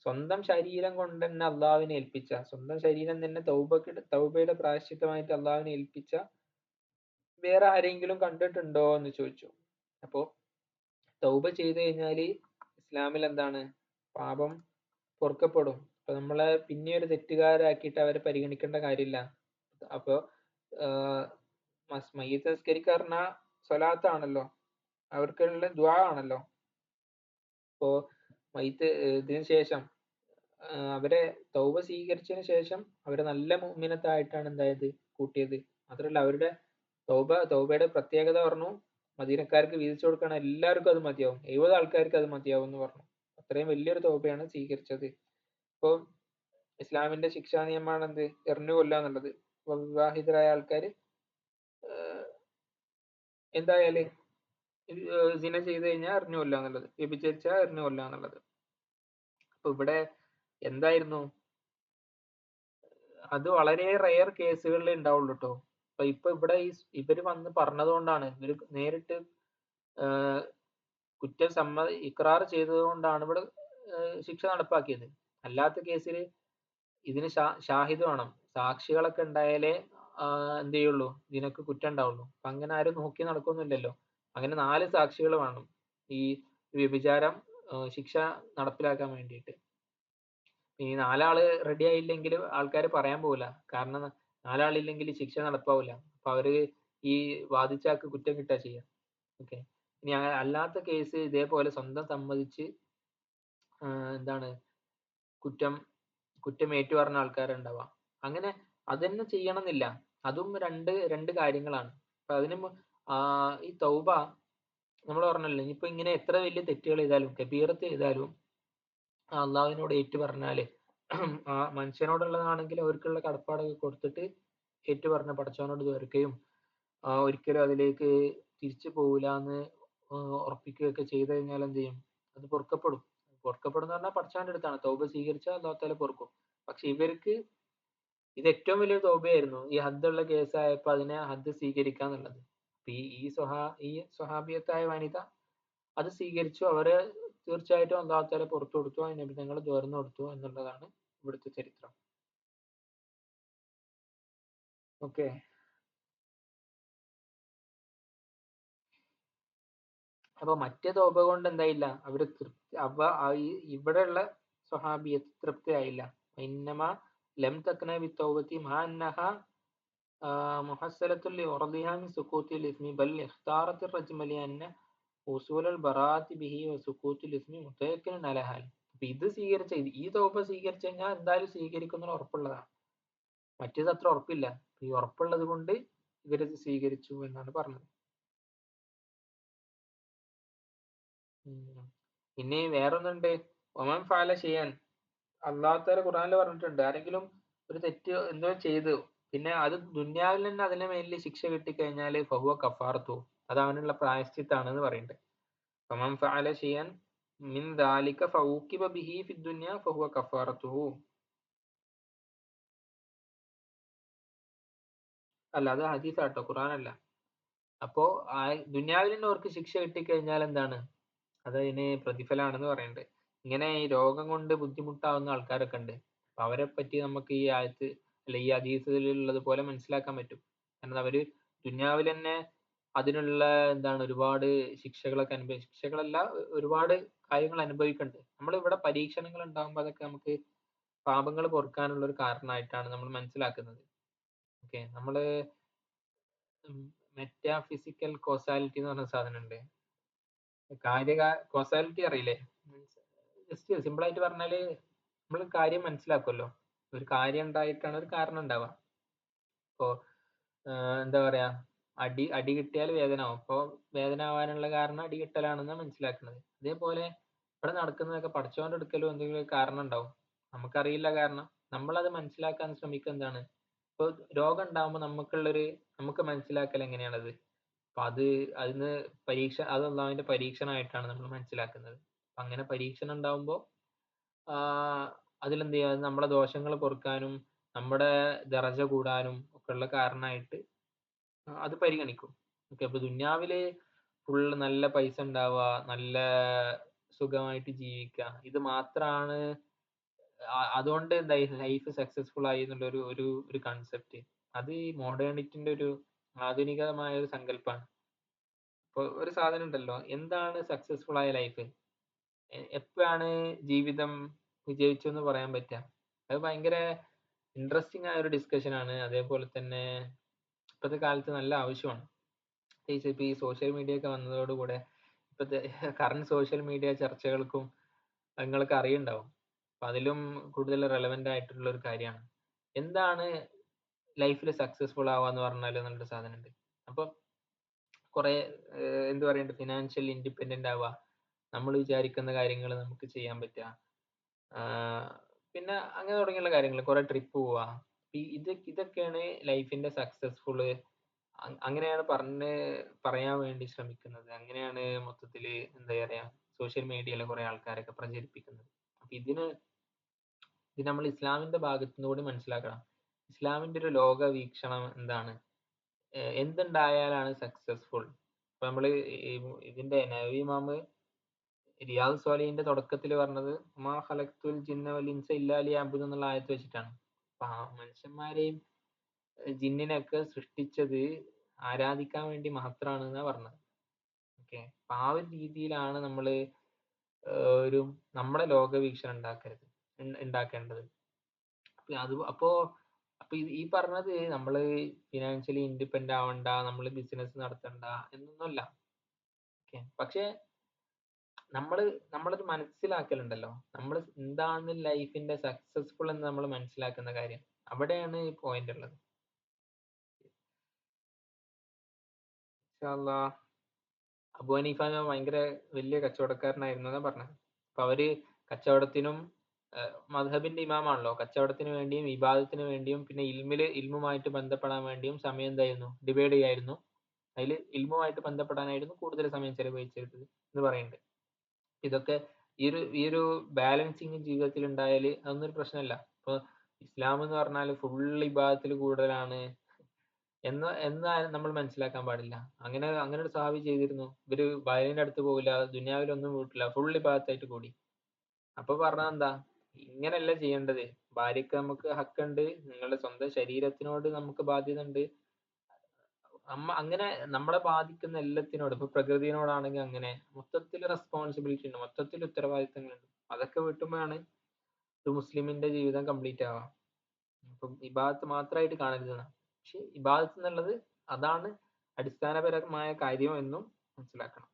സ്വന്തം ശരീരം കൊണ്ട് തന്നെ അള്ളാഹുവിനെ ഏൽപ്പിച്ച, സ്വന്തം ശരീരം തന്നെ തൗബയുടെ പ്രായശ്ചിത്തമായിട്ട് അള്ളാഹുവിനെ ഏൽപ്പിച്ച വേറെ ആരെങ്കിലും കണ്ടിട്ടുണ്ടോ എന്ന് ചോദിച്ചു. അപ്പോ തൗബ ചെയ്തു കഴിഞ്ഞാല് ഇസ്ലാമിൽ എന്താണ്, പാപം പൊറുക്കപ്പെടും. അപ്പൊ നമ്മളെ പിന്നെ ഒരു തെറ്റുകാരാക്കിയിട്ട് അവരെ പരിഗണിക്കേണ്ട കാര്യമില്ല. അപ്പൊ മയ്യിത്ത് നിസ്കരിക്കുക പറഞ്ഞാൽ സ്വലാത്താണല്ലോ, അവർക്കുള്ള ദുആ ആണല്ലോ. അപ്പോ മയ്യിത്ത് ഇതിന് ശേഷം അവരെ തൗബ സ്വീകരിച്ചതിന് ശേഷം അവരെ നല്ല മുഅ്മിനത്തായിട്ടാണ് എന്തായത്, കൂട്ടിയത്. മാത്രമല്ല അവരുടെ തൗബയുടെ പ്രത്യേകത പറഞ്ഞു, മദീനക്കാർക്ക് വീതിച്ചു കൊടുക്കണം, എല്ലാവർക്കും അത് മതിയാവും, 70 ആൾക്കാർക്ക് അത് മതിയാവും എന്ന് പറഞ്ഞു. അത്രയും വലിയൊരു തൗബയാണ് സ്വീകരിച്ചത്. ഇപ്പൊ ഇസ്ലാമിന്റെ ശിക്ഷാ നിയമമാണ് എന്ത്, എറിഞ്ഞു കൊല്ലുക എന്നുള്ളത്. വിവാഹിതരായ ആൾക്കാർ എന്തായാല് സിന ചെയ്ത് കഴിഞ്ഞാൽ എറിഞ്ഞു കൊല്ലുക എന്നുള്ളത്, വ്യഭിചരിച്ചാൽ എറിഞ്ഞു കൊല്ലുക എന്നുള്ളത്. അപ്പൊ ഇവിടെ എന്തായിരുന്നു, അത് വളരെ റെയർ കേസുകളിലേ ഉണ്ടാവുള്ളൂ ട്ടോ. ഇപ്പൊ ഇവിടെ ഇവര് വന്ന് പറഞ്ഞത് കൊണ്ടാണ്, ഇവര് നേരിട്ട് കുറ്റം ഇക്രാർ ചെയ്തത് കൊണ്ടാണ് ഇവിടെ ശിക്ഷ നടപ്പാക്കിയത്. അല്ലാത്ത കേസിൽ ഇതിന് ഷാഹിദ് വേണം, സാക്ഷികളൊക്കെ ഉണ്ടായാലേ എന്ത് ചെയ്യുള്ളൂ, ഇതിനൊക്കെ കുറ്റം ഉണ്ടാവുള്ളൂ. അപ്പൊ അങ്ങനെ ആരും നോക്കി നടക്കൊന്നുമില്ലല്ലോ. അങ്ങനെ 4 സാക്ഷികൾ വേണം ഈ വ്യഭിചാരം ശിക്ഷ നടപ്പിലാക്കാൻ വേണ്ടിയിട്ട്. ഈ 4 ആള് റെഡി ആയില്ലെങ്കിൽ ആൾക്കാർ പറയാൻ പോകില്ല. കാരണം 4 ആളില്ലെങ്കിൽ ശിക്ഷ നടപ്പാവില്ല. അപ്പൊ അവര് ഈ വാദിച്ച ആൾക്ക് കുറ്റം കിട്ടുക ചെയ്യാം. ഓക്കെ. ഇനി അല്ലാത്ത കേസ് ഇതേപോലെ സ്വന്തം സമ്മതിച്ച് എന്താണ് കുറ്റം ഏറ്റു പറഞ്ഞ ആൾക്കാരുണ്ടാവാം. അങ്ങനെ അതന്നെ ചെയ്യണമെന്നില്ല. അതും രണ്ട് കാര്യങ്ങളാണ്. അപ്പൊ അതിന് ഈ തൗബ നമ്മൾ പറഞ്ഞല്ലോ, ഇനിയിപ്പോ ഇങ്ങനെ എത്ര വലിയ തെറ്റുകൾ ചെയ്താലും കബീറത്ത് ചെയ്താലും അള്ളാഹുവിനോട് ഏറ്റു പറഞ്ഞാല് ആ മനുഷ്യനോടുള്ളതാണെങ്കിൽ അവർക്കുള്ള കടപ്പാടൊക്കെ കൊടുത്തിട്ട് ഏറ്റു പറഞ്ഞ പടച്ചവനോട് തീർക്കുകയും ഒരിക്കലും അതിലേക്ക് തിരിച്ചു പോകില്ല എന്ന് ഉറപ്പിക്കുകയൊക്കെ ചെയ്തു കഴിഞ്ഞാൽ എന്ത് ചെയ്യും, അത് പൊറുക്കപ്പെടും. പൊറുക്കപ്പെടുന്ന പറഞ്ഞാൽ പടച്ചവന്റെ അടുത്താണ്. തൗബ സ്വീകരിച്ചാൽ അല്ലാഹു തആല പൊറുക്കും. പക്ഷെ ഇവർക്ക് ഇത് ഏറ്റവും വലിയൊരു തൗബയായിരുന്നു. ഈ ഹദ്ദുള്ള കേസായപ്പോ അതിനെ ഹദ്ദ് സ്വീകരിക്കാന്നുള്ളത്. ഈ സ്വഹാബിയത്തായ വനിത അത് സ്വീകരിച്ചു. അവരെ തീർച്ചയായിട്ടും അല്ലാഹു തആല പുറത്തു കൊടുത്തു, നബിതങ്ങൾ തുറന്നു കൊടുത്തു എന്നുള്ളതാണ് ഇവിടുത്തെ ചരിത്രം. ഓക്കെ. അപ്പൊ മറ്റേ തൗബ കൊണ്ട് എന്തായില്ല, അവര് ഇവിടെയുള്ള സ്വഹാബിയത്ത് തൃപ്തിയായില്ല. ഇന്നമ ലം തക്ന ബിത്തൗബത്തി മാ അന്നഹ മുഹസ്സലത്തുൽ ലിഉർദിഹ മിൻ സുകൂത്തിൽ ഇസ്മി ബൽ ഇഖ്താറത്ത് റജ്മ ലിഅന്ന ഉസൂലൽ ബറാഅത്തി ബിഹി വസുകൂത്തുൽ ഇസ്മി മുതയക്കിൻ അലഹൽ. അപ്പൊ ഇത് സ്വീകരിച്ച ഈ തൗബ സ്വീകരിച്ചു കഴിഞ്ഞാൽ എന്തായാലും സ്വീകരിക്കുന്ന ഉറപ്പുള്ളതാണ്. മറ്റേത് അത്ര ഉറപ്പില്ല. ഈ ഉറപ്പുള്ളത് കൊണ്ട് ഇവരത് സ്വീകരിച്ചു എന്നാണ് പറഞ്ഞത്. പിന്നെ വേറൊന്നുണ്ട്, ഒമൻ ഫഅല ചെയ്യാൻ, അല്ലാഹു തആല ഖുർആനിൽ പറഞ്ഞിട്ടുണ്ട്, ആരെങ്കിലും ഒരു തെറ്റ് എന്തോ ചെയ്തു പിന്നെ അത് ദുന്യാവിൽ തന്നെ അതിന്റെ മേലിൽ ശിക്ഷ കിട്ടിക്കഴിഞ്ഞാല് ഫഹുവ കഫാറത്തു, അത് അവനുള്ള പ്രായശ്ചിത്താണെന്ന് പറയുന്നുണ്ട്. ഒമൻ ഫഅല ചെയ്യാൻ മിൻ ദാലിക ഫഊഖിബ ബിഹി ഫിദ് ദുനിയ ഫഹുവ കഫാറത്തുഹു. അല്ല, അത് ഹദീസാട്ടോ, ഖുർആനല്ല. അപ്പോ ദുന്യാവിൽ തന്നെ അവർക്ക് ശിക്ഷ കിട്ടിക്കഴിഞ്ഞാൽ എന്താണ്, അതതിന് പ്രതിഫലമാണെന്ന് പറയുന്നുണ്ട്. ഇങ്ങനെ ഈ രോഗം കൊണ്ട് ബുദ്ധിമുട്ടാവുന്ന ആൾക്കാരൊക്കെ ഉണ്ട്. അപ്പൊ അവരെ പറ്റി നമുക്ക് ഈ ആയത്ത് അല്ല ഈ ഹദീസിലുള്ളത് പോലെ മനസ്സിലാക്കാൻ പറ്റും. കാരണം അവര് ദുന്യാവിൽ തന്നെ അതിനുള്ള ഒരുപാട് ശിക്ഷകളല്ല, ഒരുപാട് കാര്യങ്ങൾ അനുഭവിക്കുന്നുണ്ട്. നമ്മളിവിടെ പരീക്ഷണങ്ങൾ ഉണ്ടാകുമ്പോൾ അതൊക്കെ നമുക്ക് പാപങ്ങൾ പൊറുക്കാനുള്ള ഒരു കാരണമായിട്ടാണ് നമ്മൾ മനസ്സിലാക്കുന്നത്. ഓക്കെ. നമ്മള് മെറ്റാഫിസിക്കൽ കോസാലിറ്റി എന്ന് പറഞ്ഞ സാധനമുണ്ട്. കോസാലിറ്റി അറിയില്ലേ? ജസ്റ്റ് സിമ്പിൾ ആയിട്ട് പറഞ്ഞാല് നമ്മൾ കാര്യം മനസ്സിലാക്കുമല്ലോ. ഒരു കാര്യം ഉണ്ടായിട്ടാണ് ഒരു കാരണം ഉണ്ടാവുക. ഇപ്പോ എന്താ പറയാ, അടി കിട്ടിയാൽ വേദന ആവും. അപ്പൊ വേദന ആവാനുള്ള കാരണം അടി കിട്ടലാണെന്നാണ് മനസ്സിലാക്കുന്നത്. അതേപോലെ ഇവിടെ നടക്കുന്നതൊക്കെ പടച്ചവന്റെ അടുക്കലും എന്തെങ്കിലും കാരണം ഉണ്ടാവും, നമുക്കറിയില്ല കാരണം. നമ്മളത് മനസ്സിലാക്കാൻ ശ്രമിക്കുക എന്താണ്, ഇപ്പൊ രോഗം ഉണ്ടാകുമ്പോൾ നമുക്ക് മനസ്സിലാക്കൽ എങ്ങനെയാണത്, അപ്പൊ അതിന് അത് അള്ളാഹുവിന്റെ പരീക്ഷണമായിട്ടാണ് നമ്മൾ മനസ്സിലാക്കുന്നത്. അപ്പൊ അങ്ങനെ പരീക്ഷണം ഉണ്ടാവുമ്പോൾ അതിലെന്ത് ചെയ്യുക, നമ്മളെ ദോഷങ്ങൾ പൊറുക്കാനും നമ്മുടെ ദറജ കൂടാനും ഒക്കെ ഉള്ള കാരണമായിട്ട് അത് പരിഗണിക്കും. ഓക്കെ. അപ്പൊ ദുന്യാവില് ഫുള്ള് നല്ല പൈസ ഉണ്ടാവുക, നല്ല സുഖമായിട്ട് ജീവിക്കുക, ഇത് മാത്രമാണ് അതുകൊണ്ട് ലൈഫ് സക്സസ്ഫുൾ ആയി എന്നുള്ള ഒരു കൺസെപ്റ്റ്, അത് ഈ മോഡേണിറ്റിന്റെ ഒരു ആധുനികമായ ഒരു സങ്കല്പമാണ്. ഇപ്പൊ ഒരു സാധനം ഉണ്ടല്ലോ, എന്താണ് സക്സസ്ഫുൾ ആയ ലൈഫ്, എപ്പോഴാണ് ജീവിതം വിജയിച്ചു എന്ന് പറയാൻ പറ്റുക? അത് ഭയങ്കര ഇൻട്രസ്റ്റിംഗ് ആയ ഒരു ഡിസ്കഷൻ ആണ്. അതേപോലെ തന്നെ ഇപ്പോഴത്തെ കാലത്ത് നല്ല ആവശ്യമാണ്. ഇപ്പൊ ഈ സോഷ്യൽ മീഡിയ ഒക്കെ വന്നതോടുകൂടെ ഇപ്പോഴത്തെ കറന്റ് സോഷ്യൽ മീഡിയ ചർച്ചകൾക്കും നിങ്ങൾക്ക് അറിയുണ്ടാവും. അപ്പൊ അതിലും കൂടുതൽ റെലവെന്റ് ആയിട്ടുള്ള ഒരു കാര്യമാണ് എന്താണ് ലൈഫിൽ സക്സസ്ഫുൾ ആവാന്ന് പറഞ്ഞാൽ നല്ലൊരു സാധനമുണ്ട്. അപ്പൊ കുറെ എന്ത് പറയുന്നുണ്ട്, ഫിനാൻഷ്യൽ ഇൻഡിപെൻഡന്റ് ആവുക, നമ്മൾ വിചാരിക്കുന്ന കാര്യങ്ങൾ നമുക്ക് ചെയ്യാൻ പറ്റുക, പിന്നെ അങ്ങനെ തുടങ്ങിയുള്ള കാര്യങ്ങൾ, കുറെ ട്രിപ്പ് പോവുക, ഇതൊക്കെയാണ് ലൈഫിന്റെ സക്സസ്ഫുൾ അങ്ങനെയാണ് പറയാൻ വേണ്ടി ശ്രമിക്കുന്നത്. അങ്ങനെയാണ് മൊത്തത്തില് എന്താ പറയാ സോഷ്യൽ മീഡിയയിലെ കുറെ ആൾക്കാരൊക്കെ പ്രചരിപ്പിക്കുന്നത്. അപ്പൊ ഇത് നമ്മൾ ഇസ്ലാമിന്റെ ഭാഗത്തുനിന്ന് കൂടി മനസ്സിലാക്കണം. ഇസ്ലാമിന്റെ ഒരു ലോക വീക്ഷണം എന്താണ്? എന്തുണ്ടായാലാണ് സക്സസ്ഫുൾ? ഇപ്പൊ നമ്മള് ഈ ഇതിന്റെ നബി ഇമാമ് റിയാദ് സ്വാലിഹിന്റെ തുടക്കത്തിൽ പറഞ്ഞത് മാ ഖലഖ്തുൽ ജിന്ന വൽ ഇൻസ ഇല്ലാ ലിയഅ്ബുദൂൻ എന്നുള്ള ആയത്ത് വെച്ചിട്ടാണ്. അപ്പൊ ആ മനുഷ്യന്മാരെയും ജിന്നിനെയൊക്കെ സൃഷ്ടിച്ചത് ആരാധിക്കാൻ വേണ്ടി മാത്രമാണ് എന്നാ പറഞ്ഞത്. ഓക്കെ. അപ്പൊ ആ ഒരു രീതിയിലാണ് നമ്മള് ഒരു നമ്മുടെ ലോകവീക്ഷണം ഉണ്ടാക്കേണ്ടത്. അപ്പൊ ഈ പറഞ്ഞത് നമ്മള് ഫിനാൻഷ്യലി ഇൻഡിപെൻഡന്റ് ആവണ്ട, നമ്മള് ബിസിനസ് നടത്തണ്ട എന്നൊന്നുമല്ല. ഓക്കെ. പക്ഷെ നമ്മളത് മനസ്സിലാക്കലുണ്ടല്ലോ. നമ്മൾ എന്താണ് ലൈഫിന്റെ സക്സസ്ഫുൾ എന്ന് നമ്മൾ മനസ്സിലാക്കുന്ന കാര്യം. അവിടെയാണ് ഈ പോയിന്റ് ഉള്ളത്. ഇൻഷാ അല്ലാഹ് അബൂ ഹനീഫ ഭയങ്കര വലിയ കച്ചവടക്കാരനായിരുന്നു എന്നാ പറഞ്ഞത്. അപ്പൊ അവര് കച്ചവടത്തിനും മദ്ഹബിന്റെ ഇമാമാണല്ലോ, കച്ചവടത്തിന് വേണ്ടിയും ഇബാദത്തിന് വേണ്ടിയും പിന്നെ ഇൽമുമായിട്ട് ബന്ധപ്പെടാൻ വേണ്ടിയും സമയം എന്തായിരുന്നു ഡിവൈഡ് ചെയ്യായിരുന്നു. അതിൽ ഇൽമുമായിട്ട് ബന്ധപ്പെടാനായിരുന്നു കൂടുതൽ സമയം ചെലവഴിച്ചിരുന്നത് എന്ന് പറയുന്നുണ്ട്. ഇതൊക്കെ ഈ ഒരു ബാലൻസിങ് ജീവിതത്തിൽ ഉണ്ടായാൽ അതൊന്നും ഒരു പ്രശ്നമല്ല. ഇപ്പൊ ഇസ്ലാം എന്ന് പറഞ്ഞാൽ ഫുൾ ഇബാദത്തിൽ കൂടുതലാണ് എന്ന് നമ്മൾ മനസ്സിലാക്കാൻ പാടില്ല. അങ്ങനെ ഒരു സഹാബി ചെയ്തിരുന്നു. ഇവര് വയലിന്റെ അടുത്ത് പോകില്ല, ദുനിയാവിലൊന്നും വീട്ടില്ല, ഫുൾ ഇബാദത്തായിട്ട് കൂടി. അപ്പൊ പറഞ്ഞത് എന്താ, ഇങ്ങനെയല്ല ചെയ്യേണ്ടത്. ഭാര്യക്ക് നമുക്ക് ഹക്കുണ്ട്, നിങ്ങളുടെ സ്വന്തം ശരീരത്തിനോട് നമുക്ക് ബാധ്യത ഉണ്ട്. അങ്ങനെ നമ്മളെ ബാധിക്കുന്ന എല്ലാത്തിനോടും, ഇപ്പൊ പ്രകൃതിയോടാണെങ്കിൽ അങ്ങനെ മൊത്തത്തിൽ റെസ്പോൺസിബിലിറ്റി ഉണ്ട്, മൊത്തത്തിൽ ഉത്തരവാദിത്തങ്ങളുണ്ട്. അതൊക്കെ വിട്ടുമ്പോഴാണ് ഒരു മുസ്ലിമിന്റെ ജീവിതം കംപ്ലീറ്റ് ആവാം. ഇപ്പം ഇബാദത്ത് മാത്രമായിട്ട് കാണരുതെന്നാണ്. പക്ഷെ ഇബാദത്ത് എന്നുള്ളത് അതാണ് അടിസ്ഥാനപരമായ കാര്യം എന്നും മനസ്സിലാക്കണം.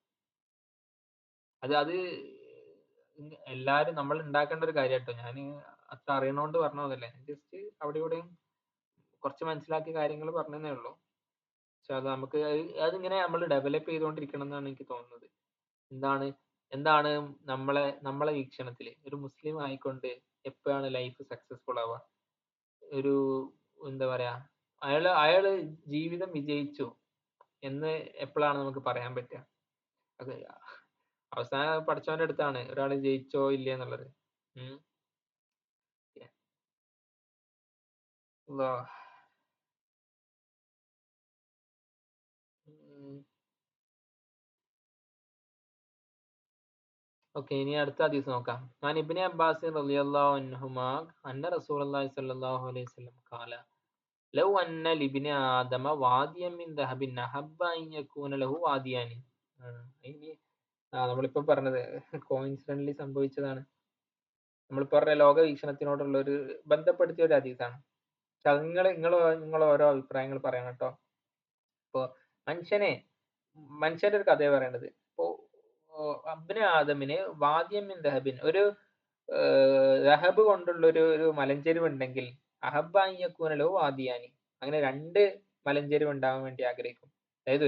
അത് അത് എല്ലാരും നമ്മൾ ഉണ്ടാക്കേണ്ട ഒരു കാര്യം കേട്ടോ. ഞാൻ അത്ര അറിയണോണ്ട് പറഞ്ഞതല്ല, ജസ്റ്റ് അവിടെ ഇവിടെയും കുറച്ച് മനസ്സിലാക്കിയ കാര്യങ്ങൾ പറഞ്ഞതേ ഉള്ളൂ. പക്ഷെ അത് നമുക്ക് അതിങ്ങനെ നമ്മൾ ഡെവലപ്പ് ചെയ്തുകൊണ്ടിരിക്കണം എന്നാണ് എനിക്ക് തോന്നുന്നത്. എന്താണ് എന്താണ് നമ്മളെ വീക്ഷണത്തിൽ ഒരു മുസ്ലിം ആയിക്കൊണ്ട് എപ്പോഴാണ് ലൈഫ് സക്സസ്ഫുൾ ആവുക? ഒരു എന്താ പറയാ, അയാള് ജീവിതം വിജയിച്ചു എന്ന് എപ്പോഴാണ് നമുക്ക് പറയാൻ പറ്റുക? അത് അവസാനം പഠിച്ചവന്റെ അടുത്താണ് ഒരാൾ ജയിച്ചോ ഇല്ലേ എന്നുള്ളത്. ഉം. അല്ലാഹ്. ഉം. ഓക്കെ, ഇനി അടുത്ത ഹദീസ് നോക്കാം. ഞാൻ ഇബ്നു അബ്ബാസ് റളിയല്ലാഹു അൻഹുമാ അന്ന റസൂലുള്ളാഹി സ്വല്ലല്ലാഹു അലൈഹി വസല്ലം ഖാല ലൗ അന്ന ലിബ്നി ആദമ വാദിയൻ മിൻ ദഹബിൻ അഹബ്ബ അൻ യകൂന ലഹു വാദിയാനി. ഇനി നമ്മളിപ്പോ പറഞ്ഞത് കോയിൻസിഡന്റലി സംഭവിച്ചതാണ്. നമ്മളിപ്പോ പറഞ്ഞ ലോക വീക്ഷണത്തിനോടുള്ള ഒരു ബന്ധപ്പെടുത്തിയ ഒരു ഹദീസാണ്. പക്ഷെ അത് നിങ്ങൾ ഓരോ അഭിപ്രായങ്ങൾ പറയണം കേട്ടോ. ഇപ്പൊ മനുഷ്യന്റെ ഒരു കഥയാണ് പറയേണ്ടത്. ഇപ്പൊ അബ്ന ആദമിന് വാദ്യം മിൻ ദഹബിൻ, ഒരു ദഹബ് കൊണ്ടുള്ള ഒരു മലഞ്ചെരിവ് ഉണ്ടെങ്കിൽ അഹബ്ബ അൻ യകൂന ലഹു വാദിയാനി, അങ്ങനെ രണ്ട് മലഞ്ചെരിവ് ഉണ്ടാവാൻ വേണ്ടി ആഗ്രഹിക്കും. അതായത്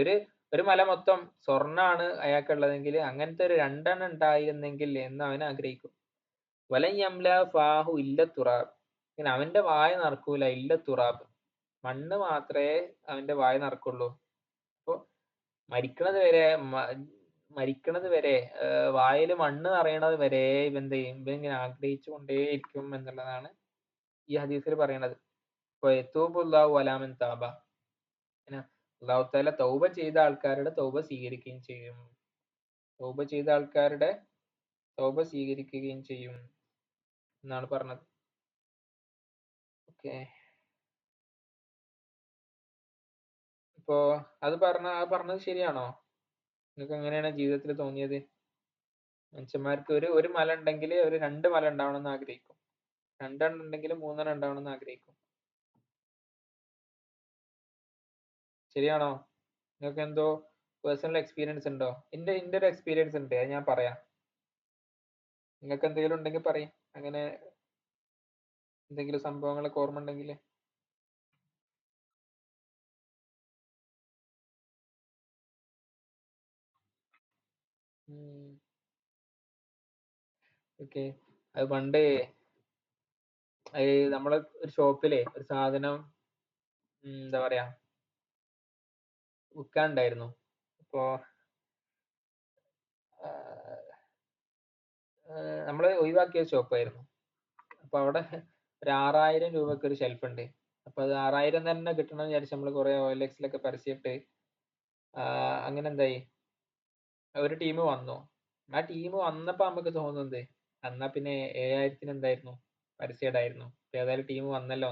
ഒരു മല മൊത്തം സ്വർണ്ണാണ് അയാൾക്കുള്ളതെങ്കിൽ അങ്ങനത്തെ ഒരു രണ്ടെണ്ണം ഉണ്ടായിരുന്നെങ്കിൽ എന്ന് അവൻ ആഗ്രഹിക്കും. വലൻ യംല ഫാഹു ഇല്ല തുറാബ്, ഇങ്ങനെ അവന്റെ വായ നടക്കൂല, ഇല്ല തുറാബ്, മണ്ണ് മാത്രമേ അവന്റെ വായ നടക്കുള്ളൂ. അപ്പൊ മരിക്കണത് വരെ മരിക്കണത് വരെ വായിൽ മണ്ണ് നിറയണത് വരെ ഇവൻ ഇങ്ങനെ ആഗ്രഹിച്ചു കൊണ്ടേയിരിക്കും എന്നുള്ളതാണ് ഈ ഹദീസിൽ പറയണത്. ഇപ്പൊ യതൂബുല്ലാഹു അലാ മൻ താബ, അല്ലാഹു തആല തൗബ ചെയ്ത ആൾക്കാരുടെ തൗബ സ്വീകരിക്കുകയും ചെയ്യും. തൗബ ചെയ്ത ആൾക്കാരുടെ തൗബ സ്വീകരിക്കുകയും ചെയ്യും എന്നാണ് പറഞ്ഞത്. ഓക്കെ. ഇപ്പോ പറഞ്ഞത് ശരിയാണോ? നിങ്ങൾക്ക് എങ്ങനെയാണ് ജീവിതത്തിൽ തോന്നിയത്? മനുഷ്യന്മാർക്ക് ഒരു മല ഉണ്ടെങ്കിൽ ഒരു രണ്ട് മല ഉണ്ടാവണമെന്ന് ആഗ്രഹിക്കും, രണ്ടെണ്ണം ഉണ്ടെങ്കിൽ മൂന്നെണ്ണം ഉണ്ടാവണമെന്ന് ആഗ്രഹിക്കും. ശരിയാണോ? നിങ്ങൾക്ക് എന്തോ പേഴ്സണൽ എക്സ്പീരിയൻസ് ഉണ്ടോ? എന്റെ ഒരു എക്സ്പീരിയൻസ് ഉണ്ട്, അത് ഞാൻ പറയാം. നിങ്ങൾക്ക് എന്തെങ്കിലും ഉണ്ടെങ്കിൽ പറയും, അങ്ങനെ എന്തെങ്കിലും സംഭവങ്ങളൊക്കെ ഓർമ്മ ഉണ്ടെങ്കിൽ. ഓക്കെ. അത് പണ്ട് നമ്മളെ ഒരു ഷോപ്പിലെ ഒരു സാധനം, എന്താ പറയാ, വിൽക്കാനുണ്ടായിരുന്നു. അപ്പോ ആഹ് നമ്മള് ഒഴിവാക്കിയ ഷോപ്പായിരുന്നു. അപ്പൊ അവിടെ ഒരു 6000 രൂപക്ക് ഒരു ഷെൽഫ് ഉണ്ട്. അപ്പൊ അത് 6000 തന്നെ കിട്ടണം വിചാരിച്ച് നമ്മള് കുറെ OLXലൊക്കെ പരസ്യമിട്ട് അങ്ങനെ എന്തായി, ഒരു ടീം വന്നു. ആ ടീം വന്നപ്പോ നമുക്ക് തോന്നുന്നത് എന്നാ പിന്നെ 7000ത്തിന് എന്തായിരുന്നു പരസ്യം ഇടായിരുന്നു. ഏതായാലും ടീം വന്നല്ലോ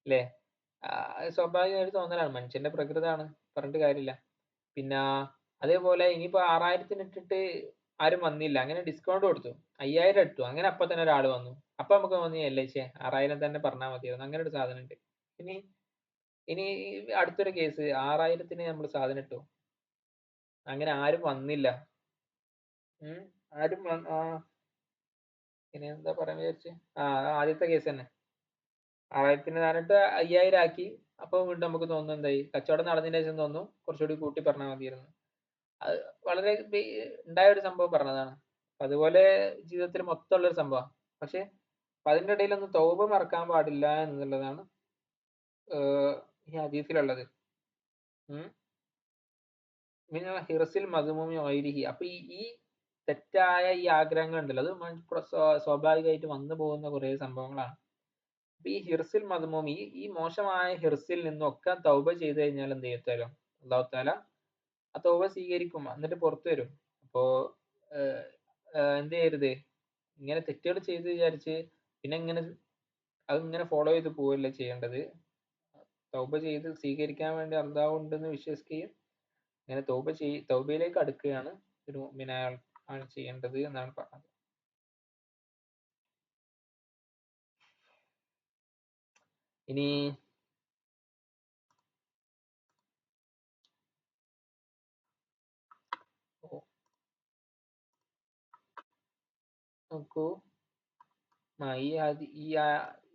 അല്ലേ. സ്വാഭാവികമായിട്ട് തോന്നലാണ്, മനുഷ്യന്റെ പ്രകൃതാണ്, പറഞ്ഞിട്ട് കാര്യമില്ല. പിന്നെ അതേപോലെ ഇനിയിപ്പോ 6000ത്തിന് ഇട്ടിട്ട് ആരും വന്നില്ല, അങ്ങനെ ഡിസ്കൗണ്ട് കൊടുത്തു, 5000 ഇട്ടു, അങ്ങനെ അപ്പൊ തന്നെ ഒരാൾ വന്നു. അപ്പൊ നമുക്ക് തോന്നി അല്ലേ 6000 തന്നെ പറഞ്ഞാൽ മതിയായിരുന്നു, അങ്ങനെ ഒരു സാധനം ഉണ്ട്. ഇനി ഇനി അടുത്തൊരു കേസ്, 6000ത്തിന് നമ്മൾ സാധനം ഇട്ടു, അങ്ങനെ ആരും വന്നില്ല. ഉം ആരും ഇനി എന്താ പറയാൻ വിചാരിച്ച്, ആദ്യത്തെ കേസ് തന്നെ 6000ത്തിന് സാധനം 5000 ആക്കി. അപ്പൊ വീണ്ടും നമുക്ക് തോന്നുന്നു എന്തായി, കച്ചവടം നടന്നതിന് ശേഷം തോന്നുന്നു കുറച്ചുകൂടി കൂട്ടി പറഞ്ഞാൽ മതിയായിരുന്നു. അത് വളരെ ഉണ്ടായ ഒരു സംഭവം പറഞ്ഞതാണ്. അതുപോലെ ജീവിതത്തിൽ മൊത്തമുള്ള ഒരു സംഭവം. പക്ഷെ അതിന്റെ ഇടയിലൊന്നും തൗബ മറക്കാൻ പാടില്ല എന്നുള്ളതാണ് ഈ ഹദീസിലുള്ളത്. പിന്നെ ഹിർസിൽ മദ്മൂമി ഗൈരിഹി. അപ്പൊ ഈ തെറ്റായ ഈ ആഗ്രഹങ്ങൾ ഉണ്ടല്ലോ, അത് സ്വാഭാവികമായിട്ട് വന്നു പോകുന്ന കുറെ സംഭവങ്ങളാണ്. അപ്പൊ ഈ ഹിർസിൽ മദ്മൂമി, ഈ മോശമായ ഹിർസിൽ നിന്നൊക്കെ തൗബ ചെയ്ത് കഴിഞ്ഞാൽ എന്ത് ചെയ്യത്താലോ അള്ളാഹു താല ആ തൗബ സ്വീകരിക്കും, എന്നിട്ട് പുറത്തു വരും. അപ്പോ എന്ത് ചെയ്യരുത്, ഇങ്ങനെ തെറ്റുകൾ ചെയ്ത് വിചാരിച്ച് പിന്നെ ഇങ്ങനെ അതിങ്ങനെ ഫോളോ ചെയ്ത് പോവല്ലേ ചെയ്യേണ്ടത്. തൗബ ചെയ്ത് സ്വീകരിക്കാൻ വേണ്ടി അള്ളാഹു ഉണ്ടെന്ന് വിശ്വസിക്കുകയും അങ്ങനെ തൗബയിലേക്ക് അടുക്കുകയാണ് ഒരു മുഅ്മിനായ ആണ് ചെയ്യേണ്ടത് എന്നാണ് പറഞ്ഞത്. ഇനി നോക്കൂ,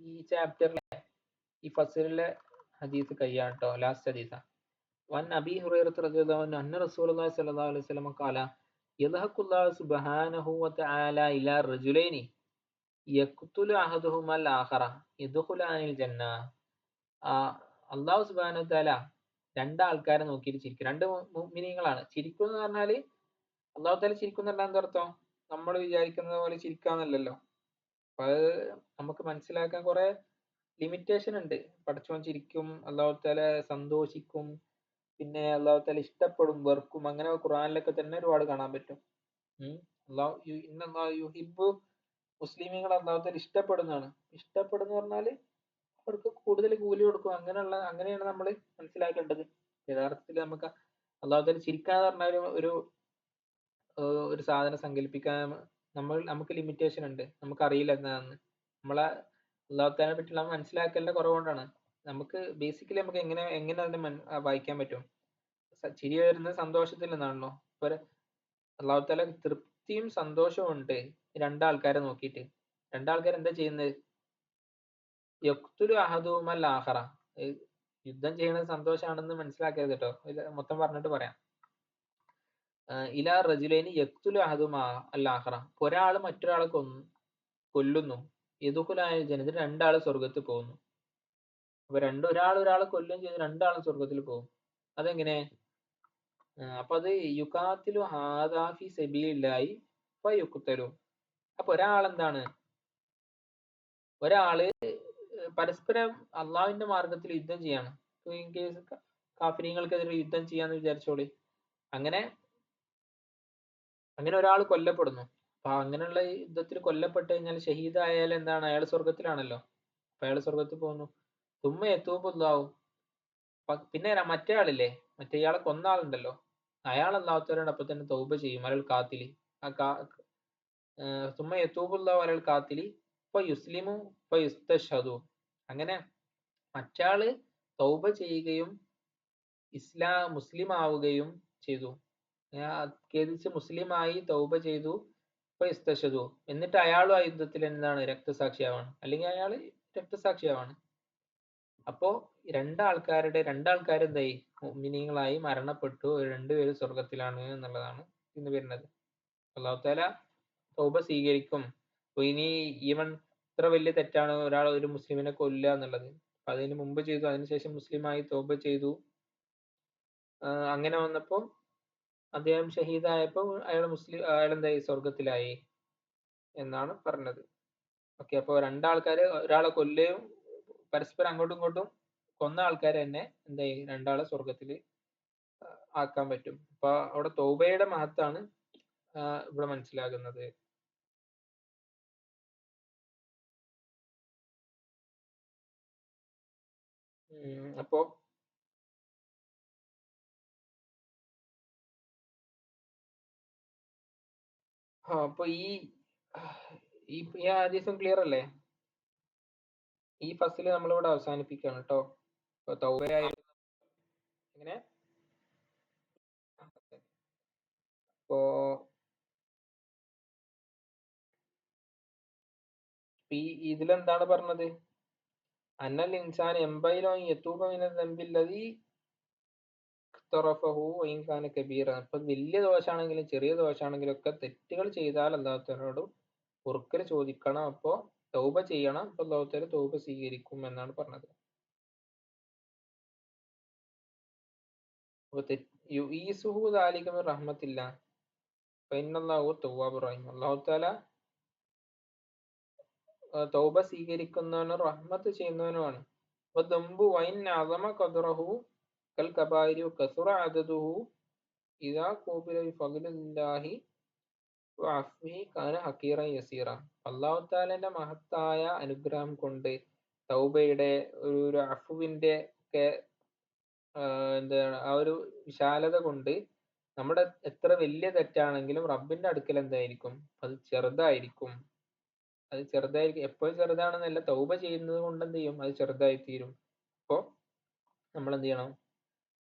ഈ ചാപ്റ്ററിലെ ഈ ഫസലിലെ ഹദീസ് കഴിയാണ് കേട്ടോ, ലാസ്റ്റ് ഹദീസാ. വൻ അബീ ഹുറൈറത്ത് റളിയല്ലാഹു അൻഹു അന്ന റസൂലുള്ളാഹി സ്വല്ലല്ലാഹു അലൈഹി വസല്ലം ഖാല യദ്ഹഖുല്ലാഹു സുബ്ഹാനഹു വതആല ഇലാ റജുലൈനി യഖ്തുലു അഹദുഹുമൽ ആഖറ യദ്ഖുലാനിൽ ജന്ന. അല്ലാഹു സുബ്ഹാനഹു വതആല രണ്ടാൾക്കാരെ നോക്കിയിട്ട് ചിരിക്കും. രണ്ട് മുഅ്മിനീങ്ങളാണ്. ചിരിക്കും എന്ന് പറഞ്ഞാല് അല്ലാഹു തആല ചിരിക്കും എന്നല്ല എന്താ അർത്ഥം, നമ്മൾ വിചാരിക്കുന്നത് പോലെ ചിരിക്കാന്നല്ലല്ലോ. അപ്പൊ അത് നമുക്ക് മനസ്സിലാക്കാൻ കുറെ ലിമിറ്റേഷൻ ഉണ്ട്. പടച്ചോൻ ചിരിക്കും, അല്ലാഹു തആല സന്തോഷിക്കും, പിന്നെ അല്ലാഹു തആല ഇഷ്ടപ്പെടും, വെറുക്കും, അങ്ങനെ ഖുർആനിലൊക്കെ തന്നെ ഒരുപാട് കാണാൻ പറ്റും. ഇന്നല്ലാഹ യുഹിബ്ബു മുസ്ലിമീങ്ങൾ അല്ലാഹു തആല ഇഷ്ടപ്പെടുന്നതാണ്. ഇഷ്ടപ്പെടുന്ന പറഞ്ഞാല് അവർക്ക് കൂടുതൽ കൂലി കൊടുക്കും, അങ്ങനെയാണ് നമ്മൾ മനസ്സിലാക്കേണ്ടത്. യഥാർത്ഥത്തിൽ നമുക്ക് അല്ലാഹു തആല ചിരിക്കാന്ന് പറഞ്ഞ ഒരു സാധനം സങ്കല്പിക്കാൻ നമുക്ക് ലിമിറ്റേഷൻ ഉണ്ട്, നമുക്കറിയില്ല എന്താണെന്ന്. നമ്മളെ അല്ലാഹു തആലയെ പറ്റിയുള്ള മനസ്സിലാക്കലിന്റെ കുറവുകൊണ്ടാണ്. നമുക്ക് ബേസിക്കലി നമുക്ക് എങ്ങനെ അതിനെ വായിക്കാൻ പറ്റും, ചിരി വരുന്നത് സന്തോഷത്തിൽ നിന്നാണല്ലോ. ഇപ്പൊ അല്ലാഹു തആല തൃപ്തിയും സന്തോഷവും ഉണ്ട് രണ്ടാൾക്കാരെ നോക്കിയിട്ട്. രണ്ടാൾക്കാർ എന്താ ചെയ്യുന്നത്, യഖ്തുലു അഹദുഹുമൽ ആഖറ. യുദ്ധം ചെയ്യുന്നത് സന്തോഷാണെന്ന് മനസ്സിലാക്കരുത് കേട്ടോ, മൊത്തം പറഞ്ഞിട്ട് പറയാം. ഇലാ റജുലൈനി യഖ്തുലു അഹദുഹുമ അൽ ആഖറ, ഒരാൾ മറ്റൊരാളെ കൊല്ലുന്നു. യദ്ഖുലാനിൽ ജന്ന, ഇത് രണ്ടാൾ സ്വർഗ്ഗത്തിൽ പോകുന്നു. അപ്പൊ ഒരാളെ കൊല്ലുകയും ചെയ്ത് രണ്ടാളും സ്വർഗ്ഗത്തിൽ പോകും. അതെങ്ങനെ? അപ്പൊ അത് യുഖാത്തിലു ഹാദാ ഫി സബീലില്ലാഹി ഫയുഖ്തലു. അപ്പൊ ഒരാള് പരസ്പരം അള്ളാഹുവിന്റെ മാർഗത്തിൽ യുദ്ധം ചെയ്യാണ്. ഇൻ കേസ് കാഫിരീങ്ങൾക്കെതിരെ യുദ്ധം ചെയ്യാന്ന് വിചാരിച്ചോളി. അങ്ങനെ ഒരാൾ കൊല്ലപ്പെടുന്നു. അപ്പൊ അങ്ങനെയുള്ള യുദ്ധത്തിൽ കൊല്ലപ്പെട്ട് കഴിഞ്ഞാൽ ഷഹീദായാൽ എന്താണ്, അയാൾ സ്വർഗത്തിലാണല്ലോ. അപ്പൊ അയാൾ സ്വർഗത്തിൽ പോകുന്നു. തുമ്മ എത്തൂപ്പുണ്ടാവും. പിന്നെ മറ്റേ ആളില്ലേ, ഇയാളെ കൊന്ന ആളുണ്ടല്ലോ, അയാൾ അല്ലാത്തവരോട് അപ്പൊ തന്നെ തൗബ ചെയ്യും. അയാൾ കാത്തിലി തുമ്മ എത്തൂപ്പുല്ലാഹു അലൽ കാത്തിലി ഇപ്പൊ യുസ്ലിമു ഇപ്പൊ യുസ്തഷദു. അങ്ങനെ മറ്റാള് തൗബ ചെയ്യുകയും മുസ്ലിം ആവുകയും ചെയ്തു. ഖേദിച്ച് മുസ്ലിമായി തൗബ ചെയ്തു, ഇപ്പൊ ഇസ്തഷദു, എന്നിട്ട് അയാളും ആ യുദ്ധത്തിൽ എന്താണ് രക്തസാക്ഷിയാവാണ്, അല്ലെങ്കിൽ അയാൾ രക്തസാക്ഷിയാവാണ്. അപ്പോ രണ്ടാൾക്കാരെന്തായി, മുഅ്മിനീങ്ങളായി മരണപ്പെട്ടു, രണ്ടുപേരും സ്വർഗത്തിലാണ് എന്നുള്ളതാണ് ഇന്ന് വരുന്നത്. അല്ലാഹു തആല തൗബ സ്വീകരിക്കും. അപ്പൊ ഇനി ഈവൻ ഇത്ര വലിയ തെറ്റാണ് ഒരാൾ ഒരു മുസ്ലിമിനെ കൊല്ലുക എന്നുള്ളത്, അതിന് മുമ്പ് ചെയ്തു, അതിനുശേഷം മുസ്ലിമായി തൗബ ചെയ്തു, അങ്ങനെ വന്നപ്പോ അദ്ദേഹം ഷഹീദായപ്പോ അയാളെന്തായി, സ്വർഗത്തിലായി എന്നാണ് പറഞ്ഞത്. ഓക്കെ, അപ്പൊ രണ്ടാൾക്കാര് ഒരാളെ കൊല്ലുകയും പരസ്പരം അങ്ങോട്ടും ഇങ്ങോട്ടും കൊന്ന ആൾക്കാരെ തന്നെ എന്തായി, രണ്ടാളെ സ്വർഗത്തില് ആക്കാൻ പറ്റും. അപ്പൊ അവിടെ തൗബയുടെ മഹത്താണ് ഇവിടെ മനസ്സിലാകുന്നത്. അപ്പോ അപ്പൊ ഈ ഹദീസും ക്ലിയർ അല്ലേ? ഈ ഫസ്റ്റില് നമ്മളിവിടെ അവസാനിപ്പിക്കുകയാണ് കേട്ടോ. ഇപ്പൊ തൗബയായിരുന്നു. എങ്ങനെ? ഇപ്പോ ഇതിലെന്താണ് പറഞ്ഞത്? അന്നൽ ഇൻസാൻ എംബൈലോ യതൂബ മിനൽ ദംബില്ലദീ ഇഖ്തറഫഹു വഇൻ കാന കബീറ. അപ്പൊ വലിയ ദോഷാണെങ്കിലും ചെറിയ ദോഷാണെങ്കിലും ഒക്കെ തെറ്റുകൾ ചെയ്താൽ അല്ലാഹുവിനോട് പൊറുക്കൽ ചോദിക്കണം. അപ്പോ തൗബ ചെയ്യണം. അപ്പൊ അല്ലാഹു തൗബ സ്വീകരിക്കും എന്നാണ് പറഞ്ഞത്. അപ്പൊ യുഈസുഹു ദാലിക മിൻ റഹ്മത്തില്ലാ ഫഇന്നല്ലാഹു തവ്വാബുർ റഹീം. അല്ലാഹു തആല തൗബ സ്വീകരിക്കുന്നവനും റഹ്മത്ത് ചെയ്യുന്നവനുമാണ്. വദംബു വഇൻ അസമ ഖദ്റഹു കൽ കബായിരി വകസുറ അദദുഹു ഇദാ ഖൂബില ബിഫദ്ലില്ലാഹി വഅഫ്വിഹി കാന ഹഖീറൻ യസീറ. അല്ലാഹു തആലയുടെ മഹത്തായ അനുഗ്രഹം കൊണ്ട്, തൗബയുടെ ഒരു അഫുവിന്റെ ഒക്കെ എന്താണ് ആ ഒരു വിശാലത കൊണ്ട്, നമ്മുടെ എത്ര വലിയ തെറ്റാണെങ്കിലും റബ്ബിന്റെ അടുക്കൽ എന്തായിരിക്കും, അത് ചെറുതായിരിക്കും. അത് ചെറുതായിരിക്കും, എപ്പോഴും ചെറുതാണെന്നല്ല, തൗബ ചെയ്യുന്നത് കൊണ്ട് എന്ത് ചെയ്യും, അത് ചെറുതായി തീരും. അപ്പോ നമ്മൾ എന്ത് ചെയ്യണം,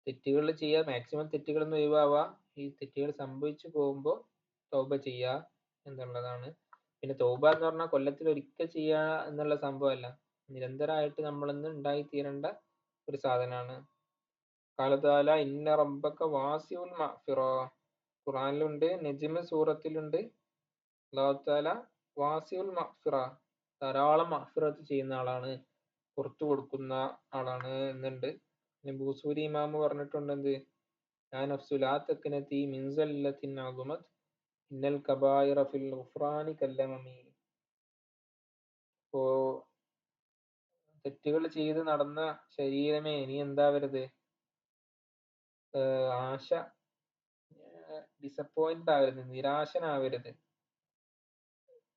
തെറ്റുകൾ ചെയ്യുക, മാക്സിമം തെറ്റുകളിൽ നിന്ന് ഒഴിവാവുക. ഈ തെറ്റുകൾ സംഭവിച്ചു പോകുമ്പോൾ തൗബ ചെയ്യുക എന്നുള്ളതാണ്. പിന്നെ തൗബ എന്ന് പറഞ്ഞാൽ കൊല്ലത്തിൽ ഒരിക്കൽ ചെയ്യുക എന്നുള്ള സംഭവമല്ല, നിരന്തരമായിട്ട് നമ്മളിന്ന് ഉണ്ടായിത്തീരേണ്ട ഒരു സാധനമാണ്. ഖാല ഇന്ന റബ്ബക വാസിഉൽ മഗ്ഫിറ. ഖുർആനിലുണ്ട്, നജ്മ് സൂറത്തിലുണ്ട്. അല്ലാഹു തആല വാസിഉൽ മഗ്ഫിറ, ധാരാളം മഗ്ഫിറത്ത് ചെയ്യുന്ന ആളാണ്, പുറത്തു കൊടുക്കുന്ന ആളാണ് എന്നുണ്ട്. പിന്നെ ബൂസൂരി ഇമാമ് പറഞ്ഞിട്ടുണ്ട് എന്ത്, യാ നഫ്സു ലാ തഖ്നതി മിൻ സല്ലത്തിൻ അദമത് ഇന്നൽ കബായിറ ഫിൽ ഗുഫ്റാനി കല്ലമമി. ഇപ്പോ തെറ്റുകൾ ചെയ്ത് നടന്ന ശരീരമേ, നീ എന്താവരുത്, ഡിസപ്പോയിന്റ് ആവരുത്, നിരാശനാവരുത്.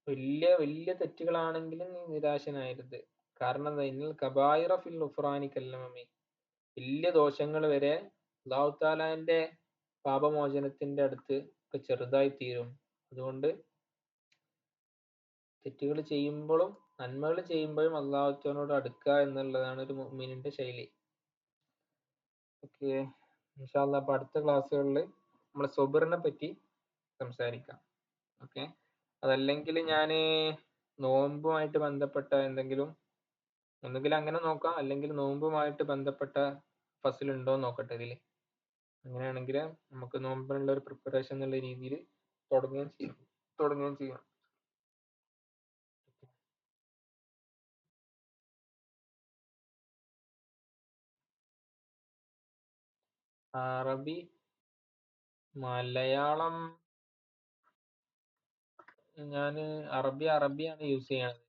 വലിയ വലിയ തെറ്റുകളാണെങ്കിലും നീ നിരാശനാവരുത്. കാരണം എന്താ, ഇന്നൽ കബായിറ ഫിൽ ഗുഫ്റാനി കല്ലമമി. വലിയ ദോഷങ്ങൾ വരെ അല്ലാഹു തആലാന്റെ പാപമോചനത്തിന്റെ അടുത്ത് ഒക്കെ ചെറുതായി തീരും. അതുകൊണ്ട് തെറ്റുകൾ ചെയ്യുമ്പോഴും നന്മകൾ ചെയ്യുമ്പോഴും അല്ലാഹുവിനോട് അടുക്കുക എന്നുള്ളതാണ് ഒരു മുഅ്മിനിന്റെ ശൈലി. ഓക്കെ, ഇൻഷാ അല്ലാഹ് അപ്പൊ അടുത്ത ക്ലാസ്സുകളിൽ നമ്മളെ സബറിനെ പറ്റി സംസാരിക്കാം. ഓക്കെ, അതല്ലെങ്കിൽ ഞാൻ നോമ്പുമായിട്ട് ബന്ധപ്പെട്ട എന്തെങ്കിലും, ഒന്നുകിൽ അങ്ങനെ നോക്കാം, അല്ലെങ്കിൽ നോമ്പുമായിട്ട് ബന്ധപ്പെട്ട ഫസിൽ ഉണ്ടോ എന്ന് നോക്കട്ടെ ഇതിൽ. അങ്ങനെയാണെങ്കിൽ നമുക്ക് നോമ്പിനുള്ള ഒരു പ്രിപ്പറേഷൻ എന്നുള്ള രീതിയിൽ തുടങ്ങുകയും ചെയ്യാം. അറബി, മലയാളം ഞാൻ അറബിയാണ് യൂസ് ചെയ്യണത്.